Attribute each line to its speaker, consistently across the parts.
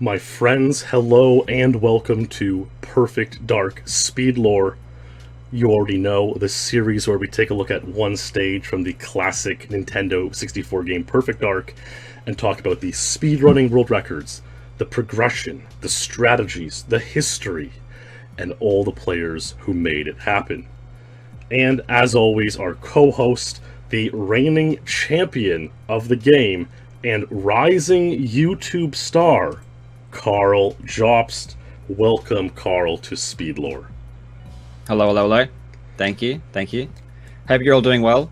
Speaker 1: My friends, hello and welcome to Perfect Dark SpeedLore. You already know the series where we take a look at one stage from the classic Nintendo 64 game Perfect Dark and talk about the speedrunning world records, the progression, the strategies, the history, and all the players who made it happen. And as always, our co-host, the reigning champion of the game and rising YouTube star, Karl Jobst. Welcome, Karl, to SpeedLore.
Speaker 2: Hello. Thank you. Hope you're all doing well.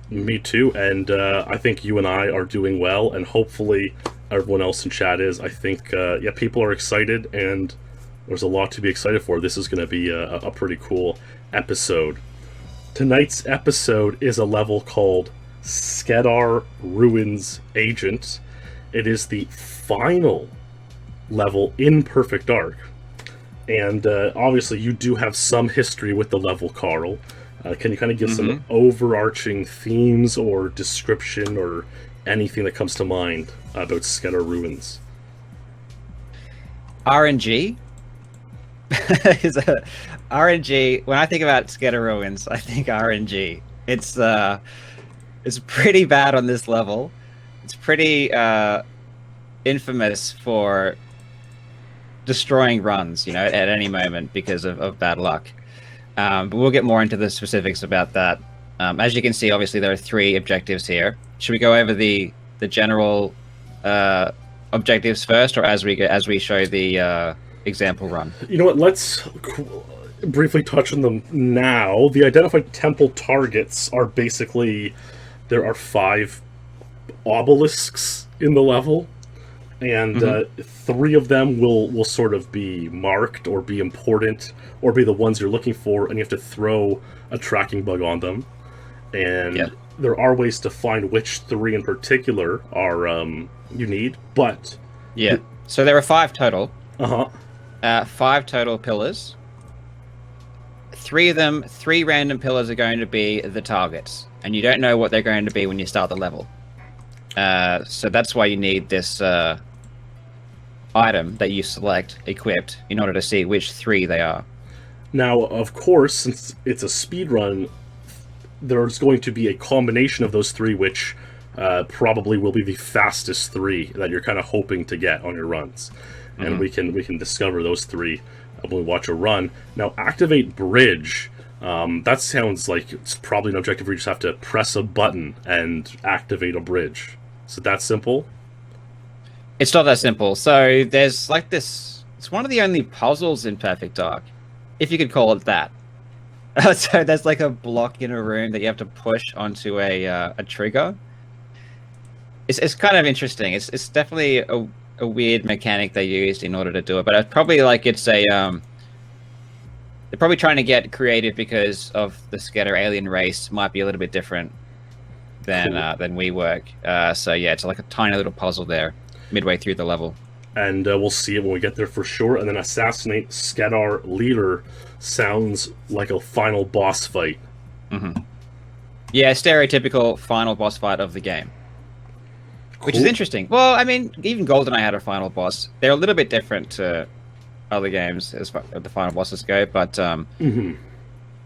Speaker 1: Me too, and I think you and I are doing well, and hopefully everyone else in chat is. I think, people are excited, and there's a lot to be excited for. This is going to be a pretty cool episode. Tonight's episode is a level called Skedar Ruins Agent. It is the final level in Perfect Dark. And obviously you do have some history with the level, Karl. Can you kind of give some overarching themes or description or anything that comes to mind about Skedar Ruins?
Speaker 2: RNG is a RNG. When I think about Skedar Ruins, I think RNG. It's pretty bad on this level. It's pretty infamous for destroying runs, at any moment because of bad luck. But we'll get more into the specifics about that. As you can see, obviously there are 3 objectives here. Should we go over the general objectives first, or as we show the example run?
Speaker 1: You know what? Let's briefly touch on them now. The identified temple targets are basically, there are 5 obelisks in the level, and 3 of them will sort of be marked or be important or be the ones you're looking for, and you have to throw a tracking bug on them. And there are ways to find which 3 in particular are you need, but
Speaker 2: so there are 5 total.
Speaker 1: 5
Speaker 2: total pillars. 3 of them, 3 random pillars are going to be the targets, and you don't know what they're going to be when you start the level. So that's why you need this item that you select equipped in order to see which 3 they are.
Speaker 1: Now, of course, since it's a speedrun, there's going to be a combination of those 3, which probably will be the fastest 3 that you're kind of hoping to get on your runs. And we can discover those 3 when we watch a run. Now, activate bridge. That sounds like it's probably an objective where you just have to press a button and activate a bridge. Is it that simple?
Speaker 2: It's not that simple. So there's like this. It's one of the only puzzles in Perfect Dark, if you could call it that. So there's like a block in a room that you have to push onto a trigger. It's kind of interesting. It's definitely a weird mechanic they used in order to do it, but it's probably like it's a they're probably trying to get creative because of the Skedar alien race might be a little bit different than we work. So yeah, it's like a tiny little puzzle there midway through the level.
Speaker 1: And we'll see it when we get there for sure. And then assassinate Skedar leader sounds like a final boss fight.
Speaker 2: Yeah, stereotypical final boss fight of the game. Which is interesting. Well, I mean, even Goldeneye had a final boss. They're a little bit different to other games as far as the final bosses go, but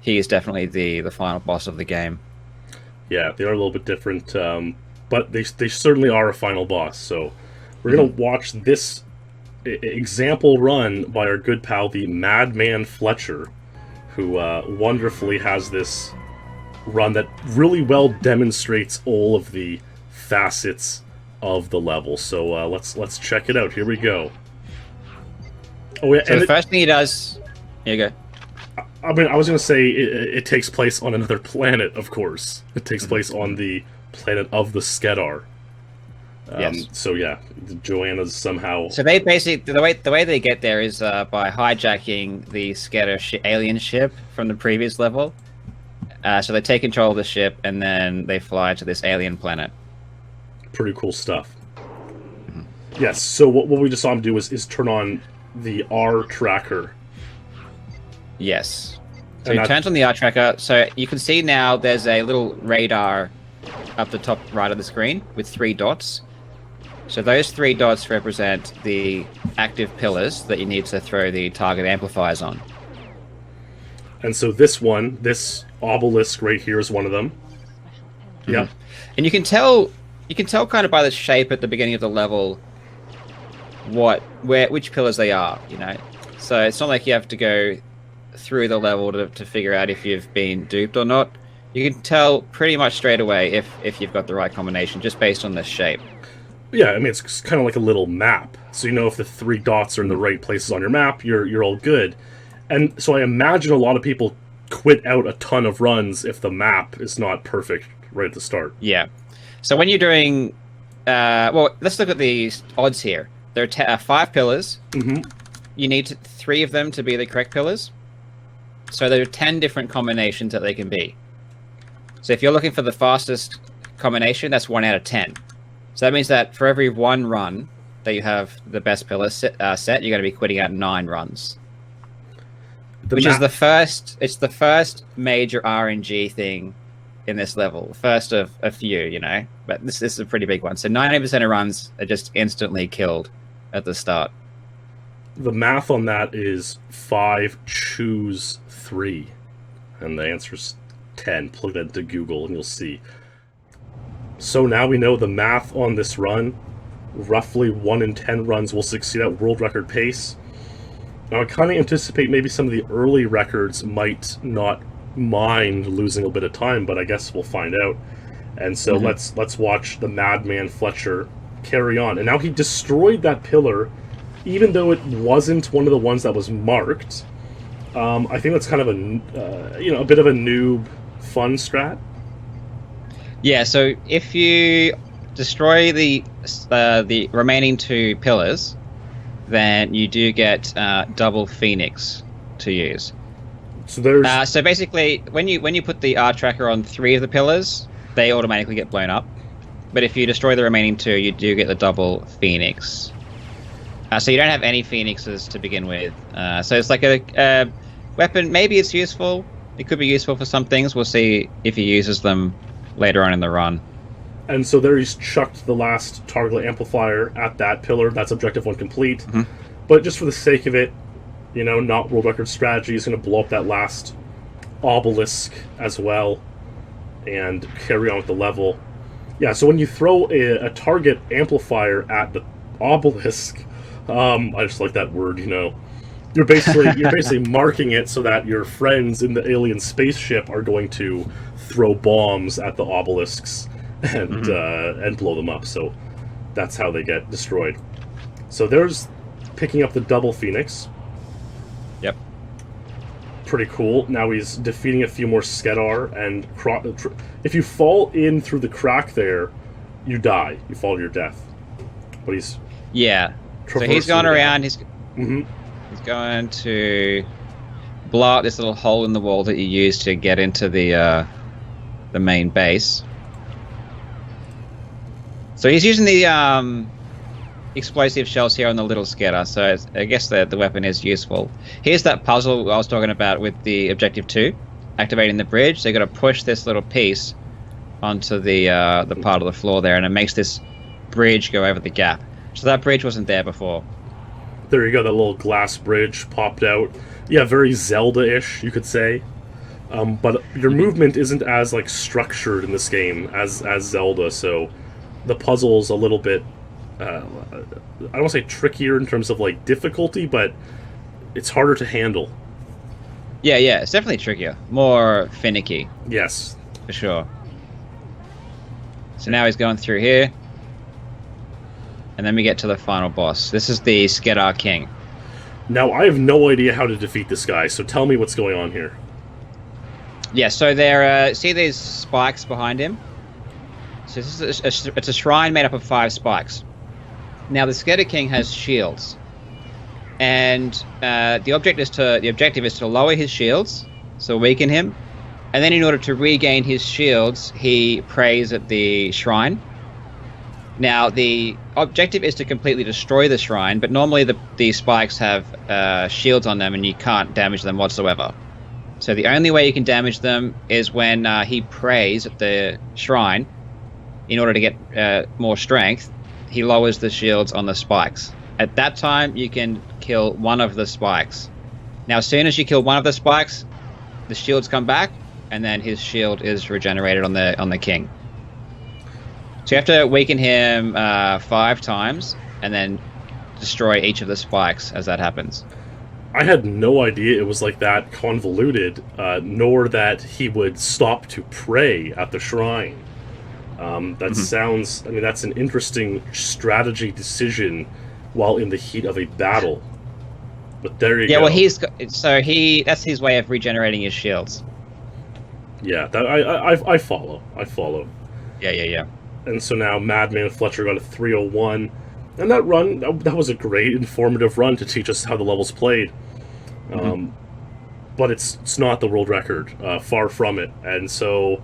Speaker 2: he is definitely the final boss of the game. Yeah,
Speaker 1: they are a little bit different, but they certainly are a final boss. So we're going to watch this example run by our good pal, the Madman Fletcher, who wonderfully has this run that really well demonstrates all of the facets of the level. So let's check it out. Here we go.
Speaker 2: Oh, yeah, so the first thing he does... Here you go.
Speaker 1: I mean, I was going to say it takes place on another planet, of course. It takes place on the planet of the Skedar.
Speaker 2: Yes.
Speaker 1: So yeah, Joanna's somehow...
Speaker 2: So they basically... The way they get there is by hijacking the Skedar alien ship from the previous level. So they take control of the ship, and then they fly to this alien planet.
Speaker 1: Pretty cool stuff. Yes, so what we just saw him do is turn on the R tracker.
Speaker 2: Yes. So he turns on the R tracker. So you can see now there's a little radar up the top right of the screen with 3 dots. So those 3 dots represent the active pillars that you need to throw the target amplifiers on.
Speaker 1: And so this obelisk right here is one of them.
Speaker 2: Mm-hmm.
Speaker 1: Yeah.
Speaker 2: And you can tell kind of by the shape at the beginning of the level which pillars they are, you know. So it's not like you have to go through the level to figure out if you've been duped or not. You can tell pretty much straight away if you've got the right combination just based on the shape.
Speaker 1: Yeah, I mean, it's kind of like a little map. So you know if the 3 dots are in the right places on your map, you're all good. And so I imagine a lot of people quit out a ton of runs if the map is not perfect right at the start.
Speaker 2: Yeah. So when you're doing... well, let's look at the odds here. There are 5 pillars.
Speaker 1: Mm-hmm.
Speaker 2: You need 3 of them to be the correct pillars. So there are 10 different combinations that they can be. So if you're looking for the fastest combination, that's 1 out of 10. So that means that for every 1 run that you have the best pillar set, you're going to be quitting out 9 runs. Which is the first major RNG thing in this level. First of a few, you know. But this is a pretty big one. So 90% of runs are just instantly killed at the start.
Speaker 1: The math on that is 5 choose 3. And the answer's 10. Plug that into Google and you'll see. So now we know the math on this run. Roughly 1 in 10 runs will succeed at world record pace. Now I kind of anticipate maybe some of the early records might not mind losing a bit of time, but I guess we'll find out. And so let's watch the Madman Fletcher carry on. And now he destroyed that pillar, even though it wasn't one of the ones that was marked. I think that's kind of a bit of a noob fun strat.
Speaker 2: Yeah, so if you destroy the remaining 2 pillars, then you do get double Phoenix to use.
Speaker 1: So there's
Speaker 2: so basically, when you put the R tracker on 3 of the pillars, they automatically get blown up. But if you destroy the remaining 2, you do get the double Phoenix. So you don't have any Phoenixes to begin with. So it's like a weapon. Maybe it's useful. It could be useful for some things. We'll see if he uses them later on in the run.
Speaker 1: And so there he's chucked the last target amplifier at that pillar. That's objective 1 complete. Mm-hmm. But just for the sake of it, you know, not world record strategy, he's going to blow up that last obelisk as well and carry on with the level. Yeah, so when you throw a target amplifier at the obelisk, I just like that word, you know. You're basically marking it so that your friends in the alien spaceship are going to throw bombs at the obelisks and blow them up. So that's how they get destroyed. So there's picking up the double Phoenix.
Speaker 2: Yep.
Speaker 1: Pretty cool. Now he's defeating a few more Skedar, and if you fall in through the crack there, you die. You fall to your death. But he's
Speaker 2: so he's gone around. He's going to blow out this little hole in the wall that you use to get into the main base. So he's using the explosive shells here on the little Skedar, so I guess the weapon is useful. Here's that puzzle I was talking about with the objective 2, activating the bridge. So you've got to push this little piece onto the part of the floor there, and it makes this bridge go over the gap. So that bridge wasn't there before.
Speaker 1: There you go, that little glass bridge popped out. Yeah, very Zelda-ish, you could say. But your movement isn't as like structured in this game as Zelda, so the puzzle's a little bit I don't want to say trickier in terms of like difficulty, but it's harder to handle.
Speaker 2: Yeah, it's definitely trickier, more finicky.
Speaker 1: Yes,
Speaker 2: for sure. So now he's going through here, and then we get to the final boss. This is the Skedar King.
Speaker 1: Now I have no idea how to defeat this guy, so tell me what's going on here.
Speaker 2: Yeah, so there. See these spikes behind him? So this is it's a shrine made up of 5 spikes. Now the Skedar King has shields, and the objective is to lower his shields, so weaken him, and then in order to regain his shields, he prays at the shrine. Now the objective is to completely destroy the shrine, but normally the spikes have shields on them, and you can't damage them whatsoever. So the only way you can damage them is when he prays at the shrine. In order to get more strength, he lowers the shields on the spikes. At that time, you can kill one of the spikes. Now, as soon as you kill one of the spikes, the shields come back, and then his shield is regenerated on the king. So you have to weaken him 5 times, and then destroy each of the spikes as that happens.
Speaker 1: I had no idea it was like that convoluted, nor that he would stop to pray at the shrine. That sounds... I mean, that's an interesting strategy decision while in the heat of a battle. But there you go.
Speaker 2: Yeah, well, that's his way of regenerating his shields.
Speaker 1: Yeah, that I follow. I follow.
Speaker 2: Yeah.
Speaker 1: And so now Madman and Fletcher got a 301. And that run, that was a great, informative run to teach us how the levels played. But it's not the world record, far from it. And so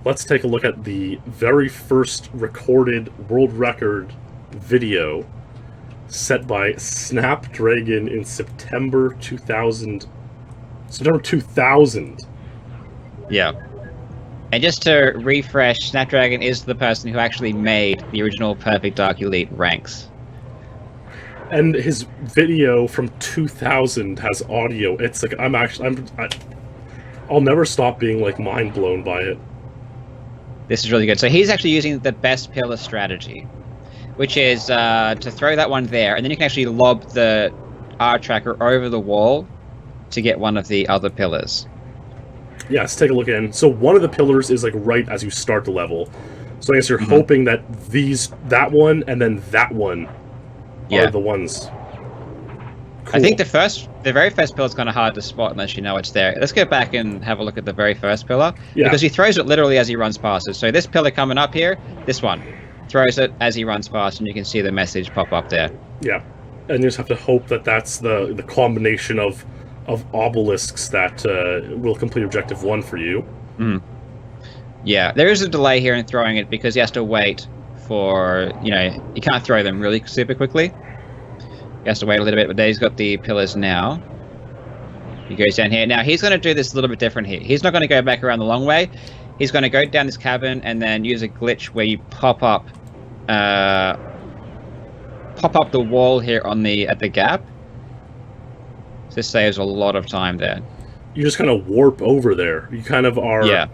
Speaker 1: let's take a look at the very first recorded world record video set by Snapdragon in September 2000. September 2000.
Speaker 2: Yeah. And just to refresh, Snapdragon is the person who actually made the original Perfect Dark Elite ranks.
Speaker 1: And his video from 2000 has audio. It's like I'll never stop being like mind blown by it.
Speaker 2: This is really good. So he's actually using the best pillar strategy, which is to throw that one there, and then you can actually lob the R tracker over the wall to get one of the other pillars. Yeah,
Speaker 1: let's take a look in. So one of the pillars is like right as you start the level. So I guess you're hoping that that one and then that one are the ones. Cool.
Speaker 2: I think the very first pillar is kind of hard to spot unless you know it's there. Let's go back and have a look at the very first pillar. Yeah. Because he throws it literally as he runs past it. So this pillar coming up here, this one, throws it as he runs past, and you can see the message pop up there. Yeah,
Speaker 1: and you just have to hope that that's the combination of obelisks that will complete objective 1 for you.
Speaker 2: Yeah, there is a delay here in throwing it because he has to wait for, you can't throw them really super quickly. He has to wait a little bit, but there he's got the pillars now. He goes down here. Now, he's going to do this a little bit different here. He's not going to go back around the long way. He's going to go down this cabin and then use a glitch where you pop up the wall here at the gap. This saves a lot of time there.
Speaker 1: You just kind of warp over there. You kind of are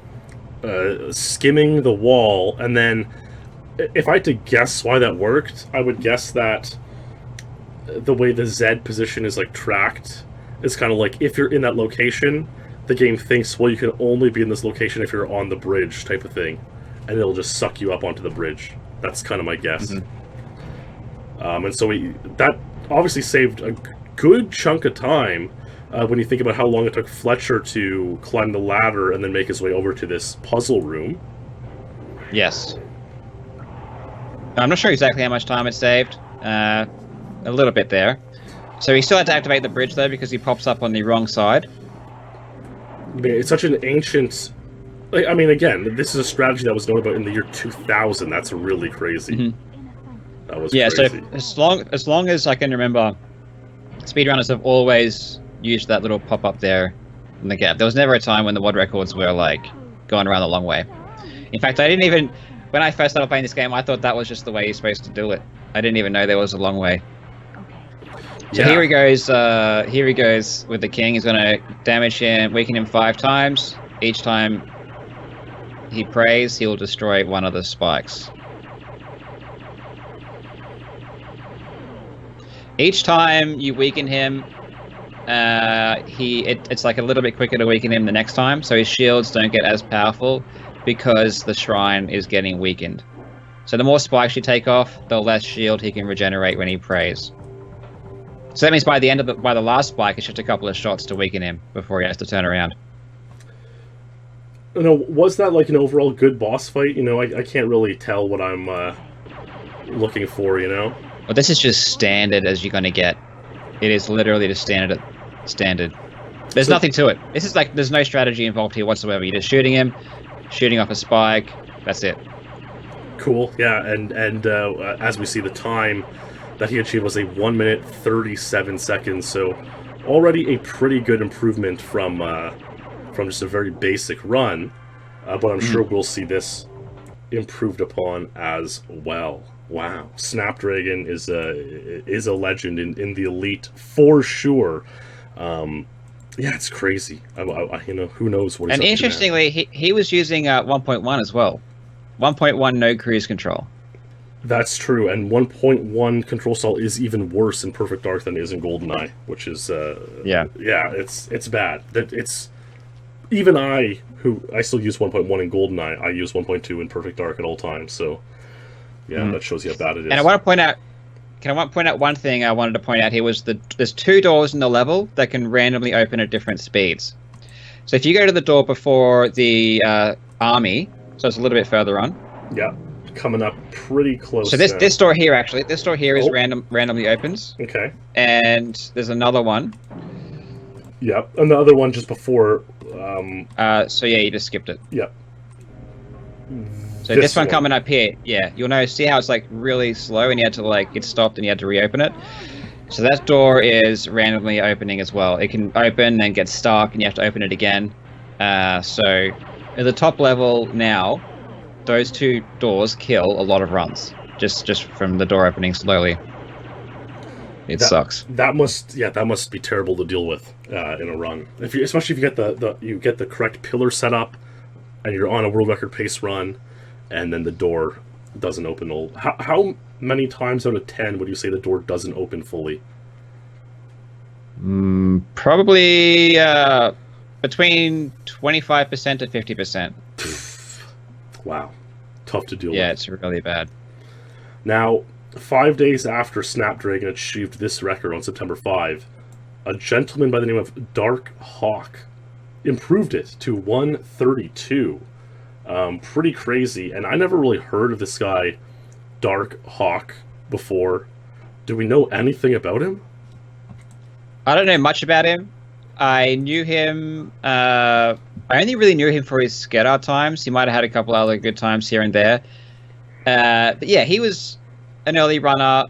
Speaker 1: skimming the wall, and then if I had to guess why that worked, I would guess that the way the Z position is like tracked is kind of like if you're in that location, the game thinks, well, you can only be in this location if you're on the bridge type of thing, and it'll just suck you up onto the bridge. That's kind of my guess. And so that obviously saved a good chunk of time when you think about how long it took Fletcher to climb the ladder and then make his way over to this puzzle room.
Speaker 2: Yes. I'm not sure exactly how much time it saved. A little bit there. So he still had to activate the bridge though because he pops up on the wrong side.
Speaker 1: It's such an ancient... I mean, again, this is a strategy that was known about in the year 2000. That's really crazy. That was crazy.
Speaker 2: So as long as I can remember, speedrunners have always used that little pop-up there in the gap. There was never a time when the WOD records were like going around the long way. In fact, when I first started playing this game, I thought that was just the way you're supposed to do it. I didn't even know there was a long way. So here he goes. Here he goes with the king. He's going to damage him, weaken him 5 times. Each time he prays, he'll destroy one of the spikes. Each time you weaken him, it's like a little bit quicker to weaken him the next time, so his shields don't get as powerful because the shrine is getting weakened. So the more spikes you take off, the less shield he can regenerate when he prays. So that means by the last spike, it's just a couple of shots to weaken him before he has to turn around.
Speaker 1: Was that like an overall good boss fight? I can't really tell what I'm looking for, Well,
Speaker 2: this is just standard as you're going to get. It is literally just standard. There's nothing to it. This is like, there's no strategy involved here whatsoever. You're just shooting him, shooting off a spike, that's it.
Speaker 1: Cool, yeah, and as we see, the time that he achieved was a 1 minute 37 seconds, so already a pretty good improvement from just a very basic run, but I'm sure we'll see this improved upon as well. Wow, Snapdragon is a legend in the elite for sure. Um, yeah, it's crazy. Who knows what he's
Speaker 2: And
Speaker 1: up to now.
Speaker 2: interestingly, he was using 1.1 as well. 1.1 no cruise control.
Speaker 1: That's true, and 1.1 control style is even worse in Perfect Dark than it is in Goldeneye, which is
Speaker 2: Yeah.
Speaker 1: yeah, it's bad. That it's even I still use 1.1 in Goldeneye. I use 1.2 in Perfect Dark at all times. So yeah, that shows you how bad it is.
Speaker 2: And I want to point out, one thing I wanted to point out here was there's 2 doors in the level that can randomly open at different speeds. So if you go to the door before the army, so it's a little bit further on.
Speaker 1: Yeah, coming up pretty close.
Speaker 2: So this door here is randomly opens.
Speaker 1: Okay.
Speaker 2: And there's another one.
Speaker 1: Yep, and the other one just before.
Speaker 2: So yeah, you just skipped it.
Speaker 1: Yep.
Speaker 2: So this one coming up here, yeah, you'll notice. See how it's like really slow, and you had to it stopped, and you had to reopen it. So that door is randomly opening as well. It can open and get stuck, and you have to open it again. So at the top level now, those 2 doors kill a lot of runs just from the door opening slowly. That sucks.
Speaker 1: That must be terrible to deal with in a run. Especially if you get the correct pillar set up, and you're on a world record pace run, and then the door doesn't open. How many times out of 10 would you say the door doesn't open fully?
Speaker 2: Probably between 25% to 50%.
Speaker 1: Wow, tough to deal with.
Speaker 2: Yeah, it's really bad.
Speaker 1: Now, 5 days after Snapdragon achieved this record on September 5, a gentleman by the name of Dark Hawk improved it to 132. Pretty crazy, and I never really heard of this guy, Dark Hawk, before. Do we know anything about him?
Speaker 2: I don't know much about him. I knew him. I only really knew him for his Skedar times. He might have had a couple other good times here and there. But yeah, he was an early runner.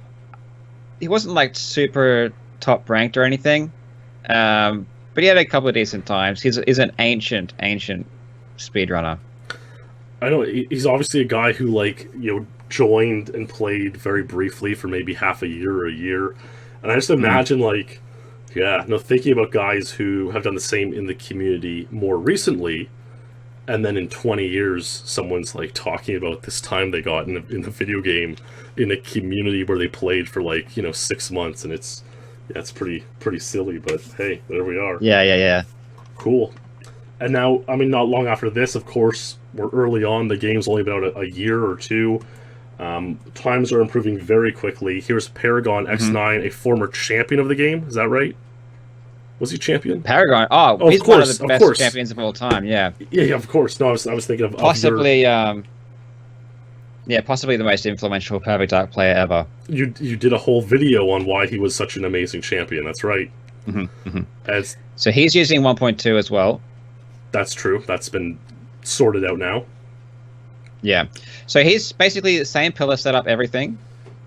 Speaker 2: He wasn't like super top ranked or anything. But he had a couple of decent times. He's an ancient speedrunner.
Speaker 1: I know he's obviously a guy who joined and played very briefly for maybe half a year or a year, and I just imagine thinking about guys who have done the same in the community more recently, and then in 20 years someone's talking about this time they got in the video game in a community where they played for 6 months, and it's pretty silly, but hey, there we are.
Speaker 2: Yeah.
Speaker 1: Cool. And now, I mean, not long after this, of course, we're early on. The game's only been out a year or two. Times are improving very quickly. Here's Paragon X9, a former champion of the game. Is that right? Was he champion?
Speaker 2: Paragon. Oh, he's one of the best champions of all time. Yeah.
Speaker 1: Yeah, of course. No, I was thinking of
Speaker 2: possibly. Possibly the most influential Perfect Dark player ever.
Speaker 1: You did a whole video on why he was such an amazing champion. That's right.
Speaker 2: So he's using 1.2 as well.
Speaker 1: That's true. That's been sorted out now. Yeah.
Speaker 2: So he's basically the same pillar setup, everything.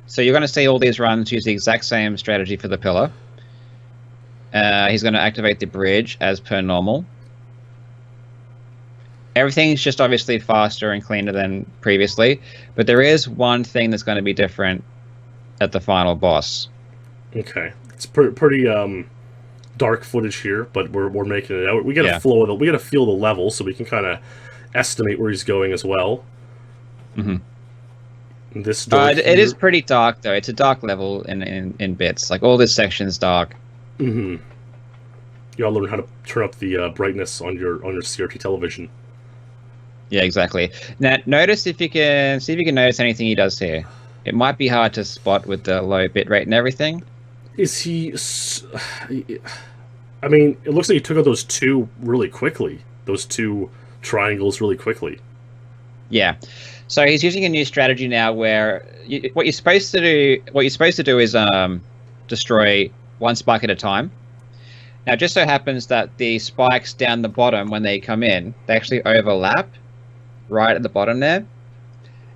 Speaker 2: So you're going to see all these runs use the exact same strategy for the pillar. He's going to activate the bridge as per normal. Everything's just obviously faster and cleaner than previously, but there is one thing that's going to be different at the final boss.
Speaker 1: Okay. It's pretty dark footage here, but we're making it out. We got to flow it. We got to feel the level so we can kind of estimate where he's going as well. This
Speaker 2: it is pretty dark though. It's a dark level in bits. Like all this section's dark.
Speaker 1: You gotta learn how to turn up the brightness on your CRT television.
Speaker 2: Yeah, exactly. Now notice if you can notice anything he does here. It might be hard to spot with the low bitrate and everything.
Speaker 1: Is he? I mean, it looks like he took out those two really quickly. Those two triangles really quickly. Yeah.
Speaker 2: So he's using a new strategy now, where what you're supposed to do is destroy one spike at a time. Now, it just so happens that the spikes down the bottom, when they come in, they actually overlap right at the bottom there.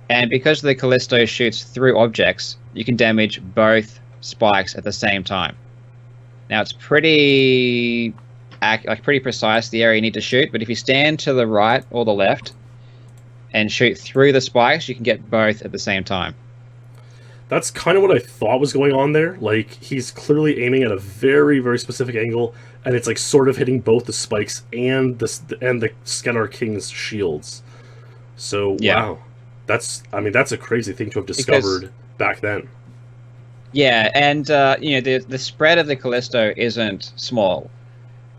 Speaker 2: And because the Callisto shoots through objects, you can damage both spikes at the same time. Now, it's pretty precise, the area you need to shoot, but if you stand to the right or the left and shoot through the spikes, you can get both at the same time.
Speaker 1: That's kind of what I thought was going on there. Like, he's clearly aiming at a very, very specific angle, and it's like sort of hitting both the spikes and the Skedar King's shields. So wow, that's a crazy thing to have discovered back then.
Speaker 2: Yeah, and the spread of the Callisto isn't small.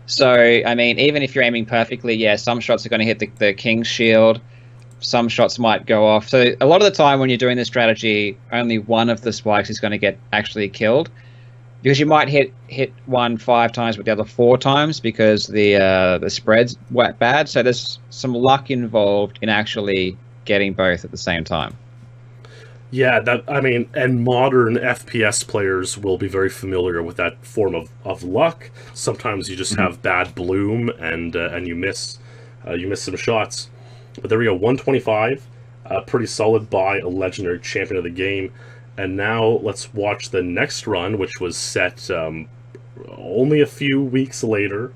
Speaker 2: So I mean, even if you're aiming perfectly, yeah, some shots are going to hit the King's shield. Some shots might go off. So a lot of the time when you're doing this strategy, only one of the spikes is going to get actually killed, because you might hit one 5 times, but the other 4 times because the spread's bad. So there's some luck involved in actually getting both at the same time.
Speaker 1: Yeah, and modern FPS players will be very familiar with that form of luck. Sometimes you just have bad bloom and you miss some shots. But there we go, 125, pretty solid by a legendary champion of the game. And now let's watch the next run, which was set only a few weeks later.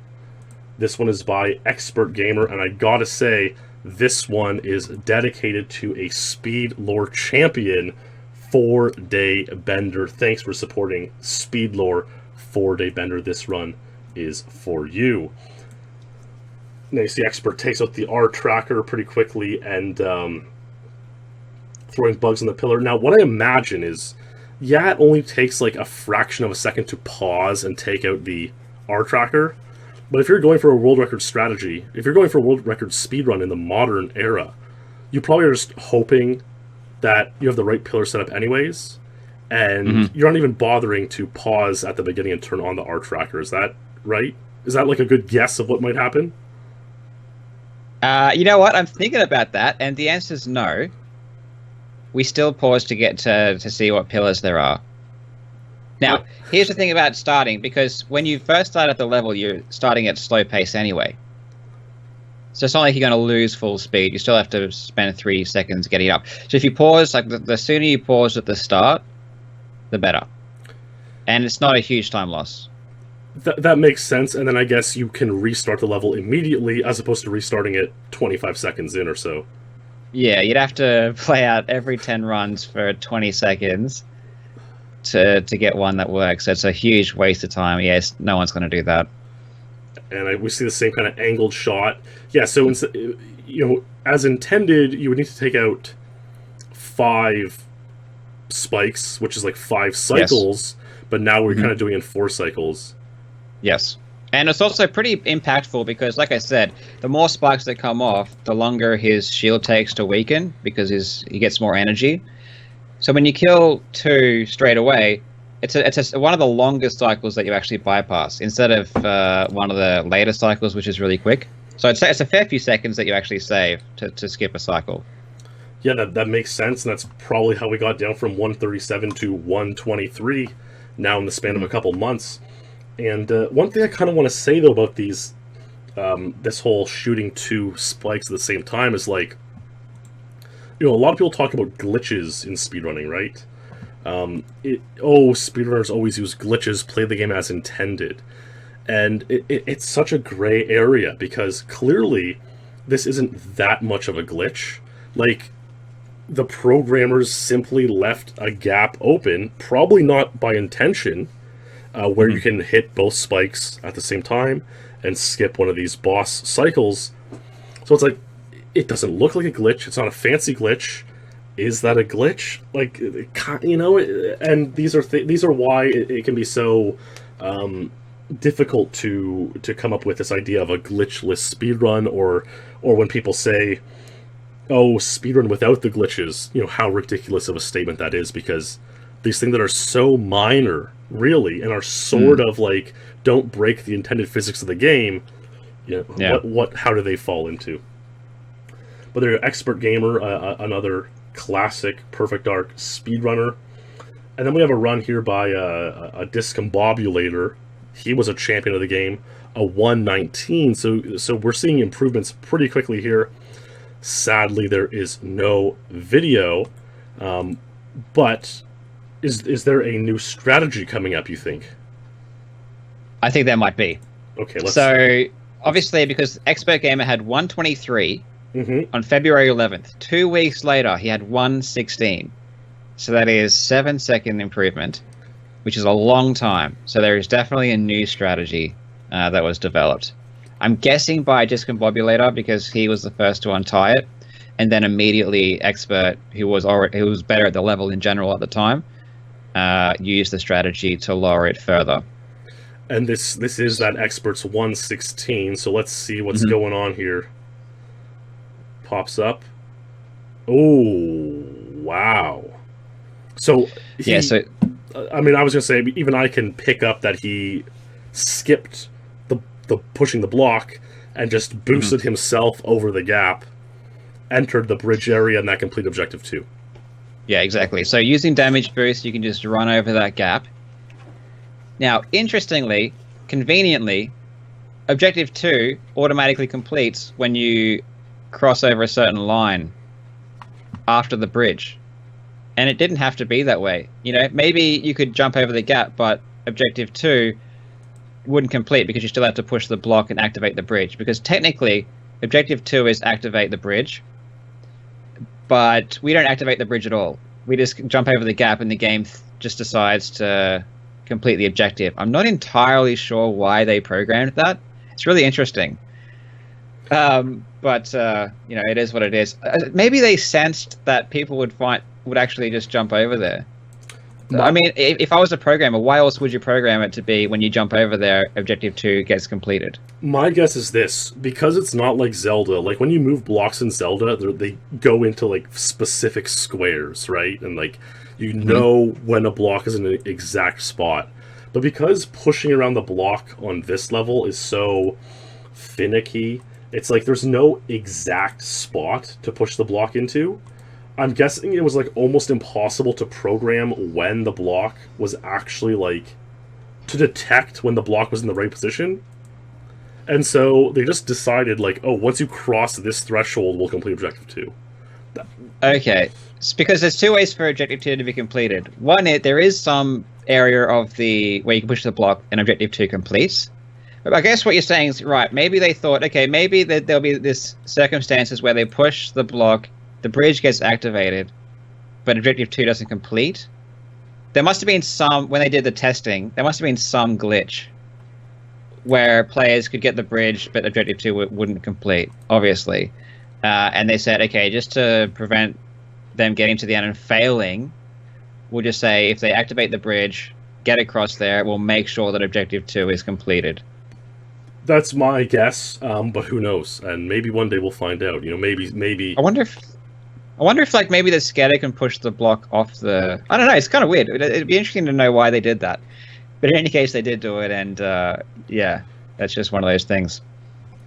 Speaker 1: This one is by Expert Gamer, and I gotta say, this one is dedicated to a SpeedLore champion, 4-Day Bender. Thanks for supporting SpeedLore 4-Day Bender. This run is for you. Now you see Expert takes out the R tracker pretty quickly and throwing bugs on the pillar. Now what I imagine is, yeah, it only takes like a fraction of a second to pause and take out the R tracker. But if you're going for a world record strategy, if you're going for a world record speedrun in the modern era, you probably are just hoping that you have the right pillar set up anyways, and you're not even bothering to pause at the beginning and turn on the R tracker. Is that right? Is that like a good guess of what might happen?
Speaker 2: You know what? I'm thinking about that, and the answer is no. We still pause to get to see what pillars there are. Now, here's the thing about starting, because when you first start at the level, you're starting at slow pace anyway. So it's not like you're going to lose full speed. You still have to spend 3 seconds getting up. So if you pause, like the sooner you pause at the start, the better. And it's not a huge time loss.
Speaker 1: That makes sense, and then I guess you can restart the level immediately as opposed to restarting it 25 seconds in or so.
Speaker 2: Yeah, you'd have to play out every 10 runs for 20 seconds to get one that works. So it's a huge waste of time. Yes, no one's going to do that.
Speaker 1: And we see the same kind of angled shot. Yeah, so as intended, you would need to take out 5 spikes, which is like 5 cycles, but now we're kind of doing it in 4 cycles.
Speaker 2: Yes. And it's also pretty impactful because, like I said, the more spikes that come off, the longer his shield takes to weaken because he gets more energy. So when you kill 2 straight away, it's one of the longest cycles that you actually bypass instead of one of the later cycles, which is really quick. So it's a fair few seconds that you actually save to skip a cycle.
Speaker 1: Yeah, that makes sense, and that's probably how we got down from 137 to 123 now in the span of a couple months. And one thing I kind of want to say, though, about these, this whole shooting 2 spikes at the same time is, like, a lot of people talk about glitches in speedrunning, right? Speedrunners always use glitches, play the game as intended. And it's such a gray area, because clearly this isn't that much of a glitch. Like, the programmers simply left a gap open, probably not by intention, where you can hit both spikes at the same time and skip one of these boss cycles. So it's like, it doesn't look like a glitch. It's not a fancy glitch. Is that a glitch? Like, and these are why it can be so difficult to come up with this idea of a glitchless speedrun, or when people say, oh, speedrun without the glitches, how ridiculous of a statement that is, because these things that are so minor, really, and are sort of like, don't break the intended physics of the game, how do they fall into? But they're Expert Gamer, another classic Perfect Dark speedrunner. And then we have a run here by a Discombobulator. He was a champion of the game, a 119. So we're seeing improvements pretty quickly here. Sadly, there is no video. But is there a new strategy coming up, you think?
Speaker 2: I think there might be.
Speaker 1: Okay,
Speaker 2: obviously, because Expert Gamer had 123 on February 11th. 2 weeks later, he had 116. So that is 7-second improvement, which is a long time. So there is definitely a new strategy that was developed. I'm guessing by Discombobulator because he was the first to untie it, and then immediately Expert, who was better at the level in general at the time, used the strategy to lower it further.
Speaker 1: And this is that Expert's 116, so let's see what's going on here. Pops up. Oh, wow. So I was going to say, even I can pick up that he skipped the pushing the block and just boosted himself over the gap, entered the bridge area, and that complete Objective 2.
Speaker 2: Yeah, exactly. So using damage boost, you can just run over that gap. Now, interestingly, conveniently, Objective 2 automatically completes when you cross over a certain line after the bridge. And it didn't have to be that way. You know, maybe you could jump over the gap, but Objective 2 wouldn't complete because you still have to push the block and activate the bridge. Because technically, Objective 2 is activate the bridge, but we don't activate the bridge at all. We just jump over the gap and the game just decides to complete the objective. I'm not entirely sure why they programmed that. It's really interesting. But you know, it is what it is. Maybe they sensed that people would actually just jump over there. I mean, if I was a programmer, why else would you program it to be when you jump over there, Objective 2 gets completed?
Speaker 1: My guess is this, because it's not like Zelda, like when you move blocks in Zelda, they go into like specific squares, right? And like, you know when a block is in an exact spot. But because pushing around the block on this level is so finicky, it's like there's no exact spot to push the block into. I'm guessing it was like almost impossible to program when the block was actually like to detect when the block was in the right position. And so they just decided like, oh, once you cross this threshold, we'll complete Objective 2.
Speaker 2: Okay, it's because there's two ways for Objective 2 to be completed. One, there is some area of the where you can push the block and Objective 2 completes. But I guess what you're saying is, right, maybe they thought, okay, maybe there'll be this circumstances where they push the block, the bridge gets activated, but Objective 2 doesn't complete. There must have been some, when they did the testing, there must have been some glitch where players could get the bridge, but Objective 2 wouldn't complete, obviously. And they said, okay, just to prevent them getting to the end and failing, we'll just say if they activate the bridge, get across there, we'll make sure that Objective 2 is completed.
Speaker 1: That's my guess, but who knows? And maybe one day we'll find out. You know, maybe.
Speaker 2: I wonder if like maybe the Skedar can push the block off the. I don't know. It's kind of weird. It'd be interesting to know why they did that. But in any case, they did do it, and yeah, that's just one of those things.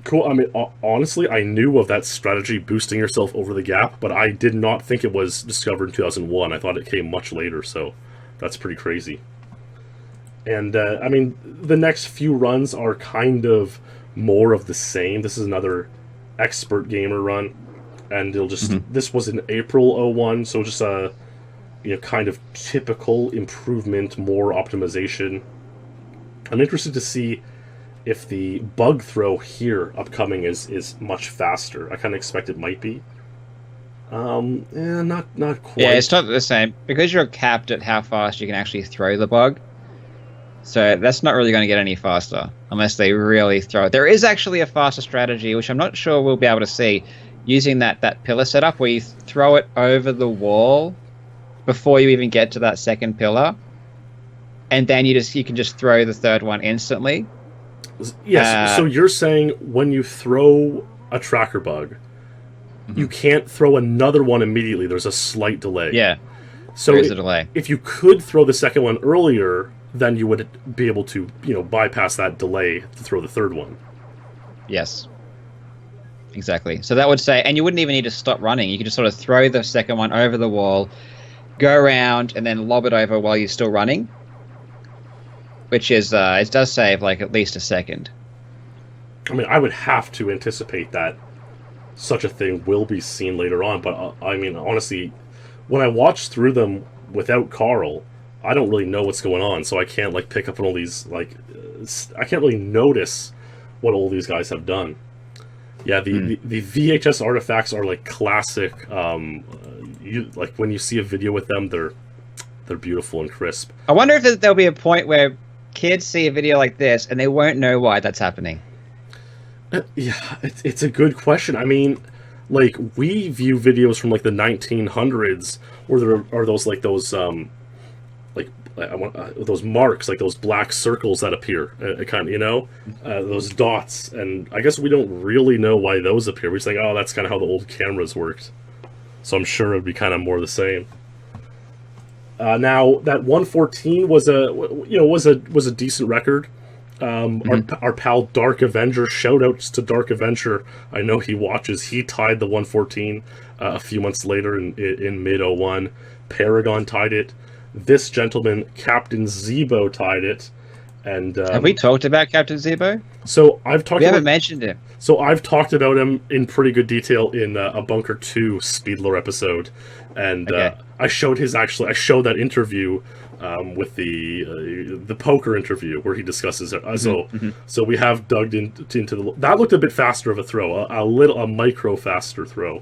Speaker 1: Cool. I mean, honestly, I knew of that strategy, boosting yourself over the gap, but I did not think it was discovered in 2001. I thought it came much later, so that's pretty crazy. And, I mean, the next few runs are kind of more of the same. This is another Expert Gamer run, and it'll just... This was in April 01, so just a, you know, kind of typical improvement, more optimization. I'm interested to see if the bug throw here upcoming is much faster. I kind of expect it might be. Not quite.
Speaker 2: Yeah, it's not the same. Because you're capped at how fast you can actually throw the bug, so that's not really going to get any faster unless they really throw it. There is actually a faster strategy, which I'm not sure we'll be able to see, using that pillar setup where you throw it over the wall before you even get to that second pillar, and then you can just throw the third one instantly.
Speaker 1: Yes, so you're saying when you throw a tracker bug, you can't throw another one immediately. There's a slight delay.
Speaker 2: Yeah,
Speaker 1: so
Speaker 2: there is a delay.
Speaker 1: If you could throw the second one earlier, then you would be able to, you know, bypass that delay to throw the third one.
Speaker 2: Yes. Exactly. So that would say, and you wouldn't even need to stop running. You could just sort of throw the second one over the wall, go around, and then lob it over while you're still running. Which is, it does save like at least a second.
Speaker 1: I mean, I would have to anticipate that such a thing will be seen later on, but I mean, honestly, when I watch through them without Karl, I don't really know what's going on, so I can't like pick up on all these, like, I can't really notice what all these guys have done. Yeah, the VHS artifacts are like classic you like when you see a video with them, they're beautiful and crisp.
Speaker 2: I wonder if there'll be a point where kids see a video like this and they won't know why that's happening.
Speaker 1: Yeah, it's a good question. I mean, like, we view videos from like the 1900s where there are those like those those marks, like those black circles that appear, kind of, you know, those dots, and I guess we don't really know why those appear. We just think, oh, that's kind of how the old cameras worked. So I'm sure it'd be kind of more the same. Now that 114 was a decent record. Our pal Dark Avenger, shoutouts to Dark Avenger. I know he watches. He tied the 114 a few months later in mid 01. Paragon tied it. This gentleman, Captain Zebo, tied it. And
Speaker 2: have we talked about Captain Zebo?
Speaker 1: So I've talked.
Speaker 2: We haven't mentioned him.
Speaker 1: So I've talked about him in pretty good detail in a Bunker 2 SpeedLore episode, and
Speaker 2: Okay.
Speaker 1: I showed that interview with the poker interview where he discusses it. So we have dug into the. That looked a bit faster of a throw, a micro faster throw,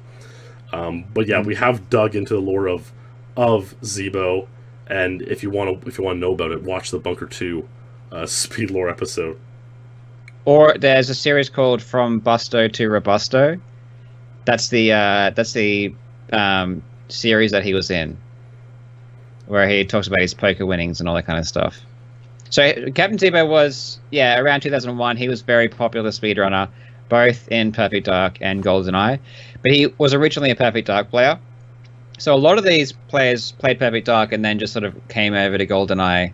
Speaker 1: but yeah, we have dug into the lore of Zebo, and if you want to know about it, watch the Bunker 2 SpeedLore episode.
Speaker 2: Or there's a series called From Busto to Robusto. That's the series that he was in, where he talks about his poker winnings and all that kind of stuff. So Captain Zebo was, around 2001. He was very popular speedrunner, both in Perfect Dark and Goldeneye. But he was originally a Perfect Dark player. So a lot of these players played Perfect Dark and then just sort of came over to Goldeneye,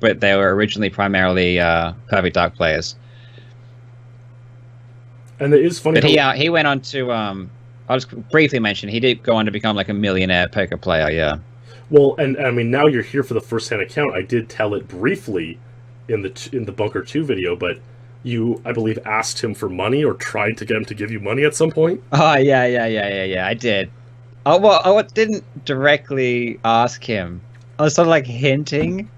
Speaker 2: but they were originally primarily Perfect Dark players.
Speaker 1: And it is funny.
Speaker 2: But he went on to I'll just briefly mention he did go on to become like a millionaire poker player. Yeah.
Speaker 1: Well, and I mean, now you're here for the first-hand account. I did tell it briefly in the Bunker 2 video, but you, I believe, asked him for money or tried to get him to give you money at some point.
Speaker 2: Oh yeah. I did. Oh well, I didn't directly ask him. I was sort of like hinting.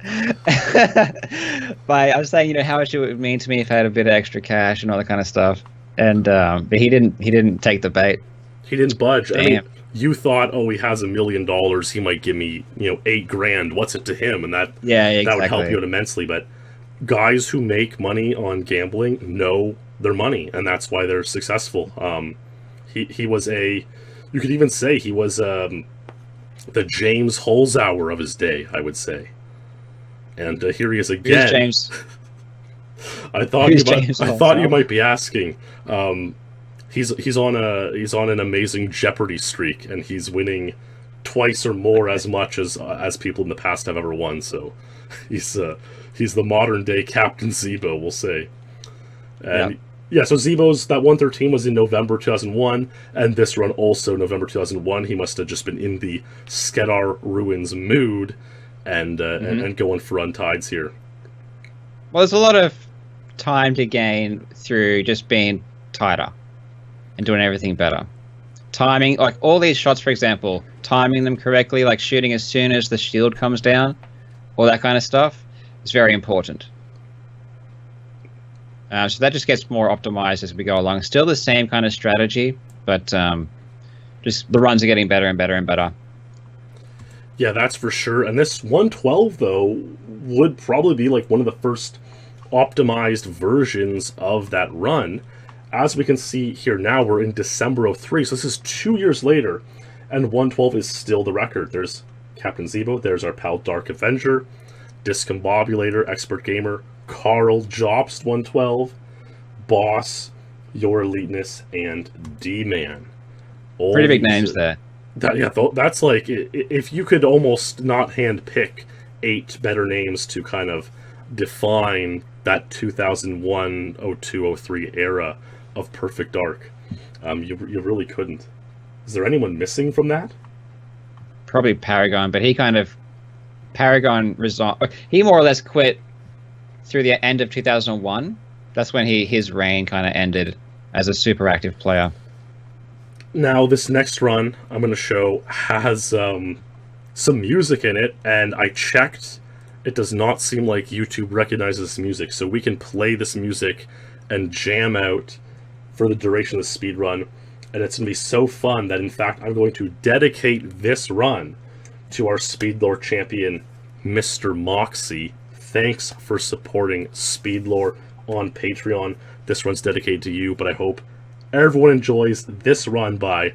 Speaker 2: But I was saying, how much it would mean to me if I had a bit of extra cash and all that kind of stuff. And but he didn't take the bait.
Speaker 1: He didn't budge.
Speaker 2: Damn.
Speaker 1: I mean, you thought, oh, he has $1 million. He might give me, $8,000. What's it to him? And that would help you out immensely. But guys who make money on gambling know their money, and that's why they're successful. He was you could even say he was the James Holzhauer of his day, I would say. And here he is again.
Speaker 2: Who's James?
Speaker 1: I thought you might be asking. He's on an amazing Jeopardy streak, and he's winning twice or more as much as people in the past have ever won. So he's the modern day Captain Zebo, we'll say. And so Zebo's that 113 was in November 2001, and this run also November 2001. He must have just been in the Skedar Ruins mood and going for untieds here.
Speaker 2: Well, there's a lot of time to gain through just being tighter and doing everything better. Timing, like all these shots, for example, timing them correctly, like shooting as soon as the shield comes down, all that kind of stuff, is very important. So that just gets more optimized as we go along. Still the same kind of strategy, but just the runs are getting better and better and better.
Speaker 1: Yeah, that's for sure. And this 112, though, would probably be like one of the first optimized versions of that run. As we can see here now, we're in December 03, so this is 2 years later, and 112 is still the record. There's Captain Zebo, there's our pal Dark Avenger, Discombobulator, Expert Gamer, Karl Jobst 112, Boss, Your Eliteness, and D-Man.
Speaker 2: Pretty big names there.
Speaker 1: That's like, if you could almost not hand pick 8 better names to kind of define that 2001, 02, 03 era of Perfect Dark, you really couldn't. Is there anyone missing from that?
Speaker 2: Probably Paragon, but Paragon resigned. He more or less quit through the end of 2001. That's when his reign kind of ended as a super active player.
Speaker 1: Now, this next run I'm going to show has some music in it, and I checked. It does not seem like YouTube recognizes this music, so we can play this music and jam out for the duration of the speed run. And it's going to be so fun that, in fact, I'm going to dedicate this run to our SpeedLore champion, Mr. Moxie. Thanks for supporting SpeedLore on Patreon. This run's dedicated to you, but I hope everyone enjoys this run by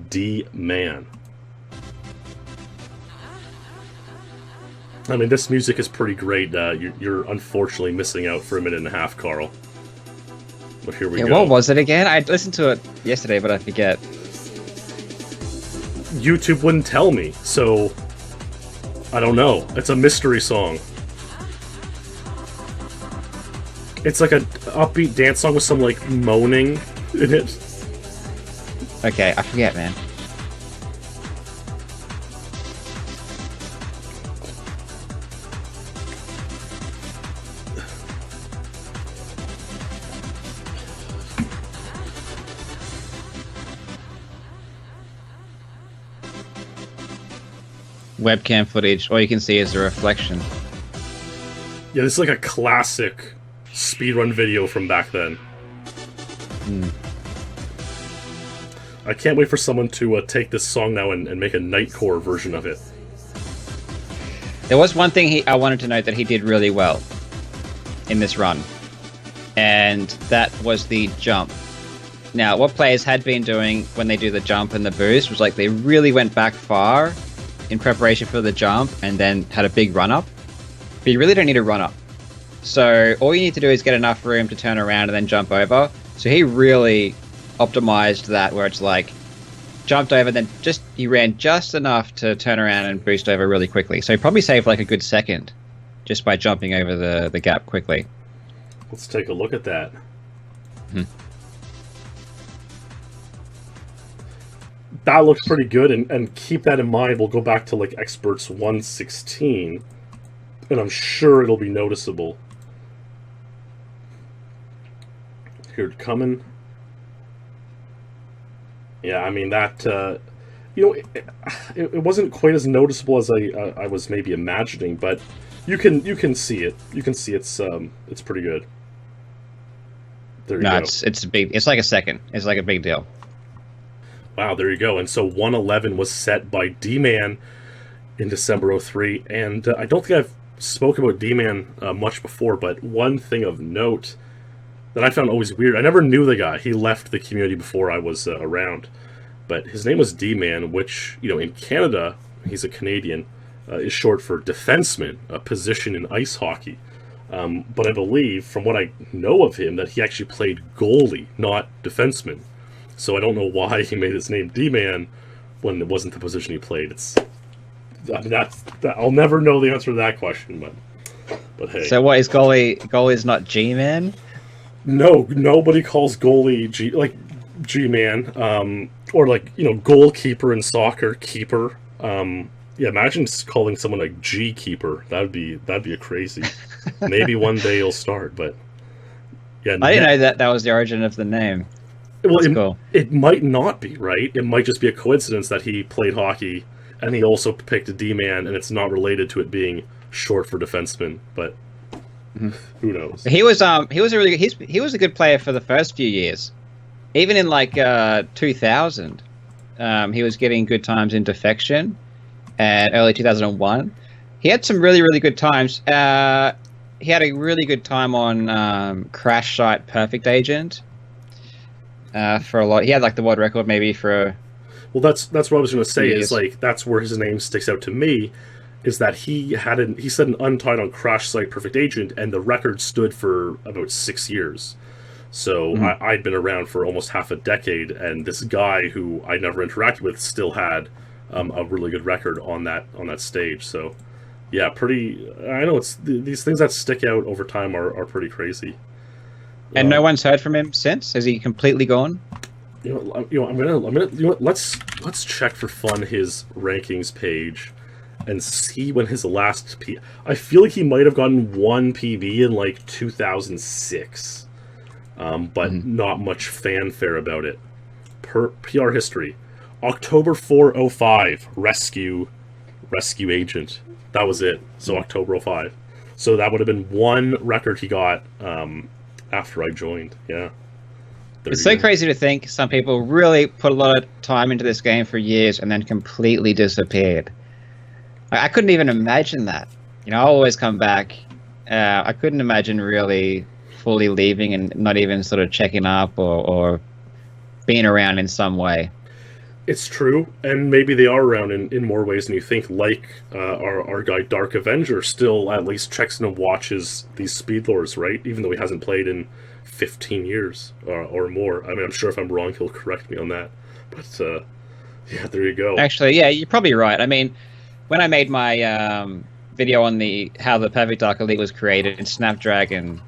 Speaker 1: D-Man. I mean, this music is pretty great. You're unfortunately missing out for a minute and a half, Carl. But here we go.
Speaker 2: What was it again? I listened to it yesterday, but I forget.
Speaker 1: YouTube wouldn't tell me, so I don't know. It's a mystery song. It's like an upbeat dance song with some, like, moaning in it.
Speaker 2: Okay, I forget, man. Webcam footage, all you can see is the reflection.
Speaker 1: Yeah, this is like a classic speedrun video from back then. I can't wait for someone to take this song now and make a Nightcore version of it.
Speaker 2: There was one thing I wanted to note that he did really well in this run, and that was the jump. Now, what players had been doing when they do the jump and the boost was like they really went back far in preparation for the jump and then had a big run up. But you really don't need a run up. So all you need to do is get enough room to turn around and then jump over. So he really optimized that where it's like jumped over, then he ran just enough to turn around and boost over really quickly. So he probably saved like a good second just by jumping over the gap quickly.
Speaker 1: Let's take a look at that. That looks pretty good, and keep that in mind. We'll go back to like Experts 116, and I'm sure it'll be noticeable. Here it coming. Yeah, I mean that. It wasn't quite as noticeable as I was maybe imagining, but you can see it. You can see it's pretty good. There you go.
Speaker 2: It's big. It's like a second. It's like a big deal.
Speaker 1: Wow, there you go. And so 111 was set by D-Man in December 03. And I don't think I've spoken about D-Man much before, but one thing of note that I found always weird, I never knew the guy. He left the community before I was around. But his name was D-Man, which, in Canada, he's a Canadian, is short for defenseman, a position in ice hockey. But I believe, from what I know of him, that he actually played goalie, not defenseman. So I don't know why he made his name D-Man when it wasn't the position he played. I'll never know the answer to that question, but hey.
Speaker 2: So what is goalie? Goalie's not G-Man?
Speaker 1: No, nobody calls goalie G-Man, or like goalkeeper in soccer, keeper. Yeah, imagine calling someone a G-keeper. That'd be a crazy. Maybe one day you'll start, but yeah.
Speaker 2: I didn't know that was the origin of the name.
Speaker 1: Well, it might not be, right? It might just be a coincidence that he played hockey and he also picked a D-man, and it's not related to it being short for defenseman. But who knows?
Speaker 2: He was he was a good player for the first few years, even in like 2000. He was getting good times in Defection, and early 2001. He had some really good times. He had a really good time on Crash Site Perfect Agent. For a lot, he had like the world record maybe for.
Speaker 1: Well, that's what I was going to say. Is like that's where his name sticks out to me, is that he set an untied on Crash Site Perfect Agent, and the record stood for about 6 years. So I'd been around for almost half a decade, and this guy who I never interacted with still had a really good record on that stage. So yeah, I know these things that stick out over time are pretty crazy.
Speaker 2: And no one's heard from him since? Has he completely gone?
Speaker 1: Let's check for fun his rankings page and see when his last I feel like he might have gotten one PB in like 2006, but not much fanfare about it. PR history, October 4/05, rescue agent. That was it. So October 05. So that would have been one record he got. After I joined, yeah.
Speaker 2: It's so crazy to think some people really put a lot of time into this game for years and then completely disappeared. I couldn't even imagine that. I'll always come back. I couldn't imagine really fully leaving and not even sort of checking up or being around in some way.
Speaker 1: It's true, and maybe they are around in more ways than you think. Like our guy Dark Avenger still at least checks and watches these SpeedLores, right? Even though he hasn't played in 15 years or more. I mean, I'm sure if I'm wrong, he'll correct me on that. But yeah, there you go.
Speaker 2: Actually, yeah, you're probably right. I mean, when I made my video on how the Perfect Dark Elite was created, and Snapdragon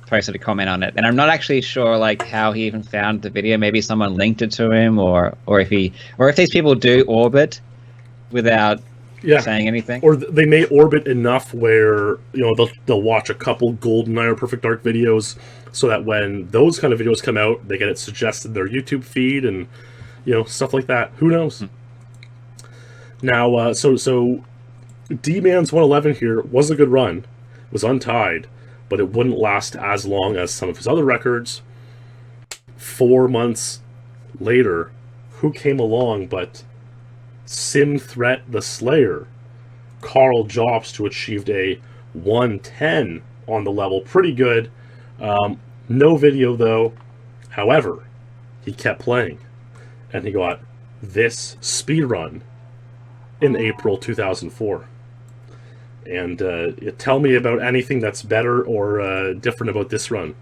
Speaker 2: posted a comment on it, and I'm not actually sure like how he even found the video. Maybe someone linked it to him, or if these people do orbit without saying anything,
Speaker 1: or they may orbit enough where they'll watch a couple Goldeneye or Perfect Dark videos, so that when those kind of videos come out, they get it suggested in their YouTube feed and stuff like that. Who knows? Now, so D-Man's 111 here was a good run, was untied, but it wouldn't last as long as some of his other records. 4 months later, who came along but Sim Threat the Slayer, Karl Jobst, who achieved a 110 on the level. Pretty good. No video, though. However, he kept playing, and he got this speedrun in April 2004. And tell me about anything that's better or different about this run.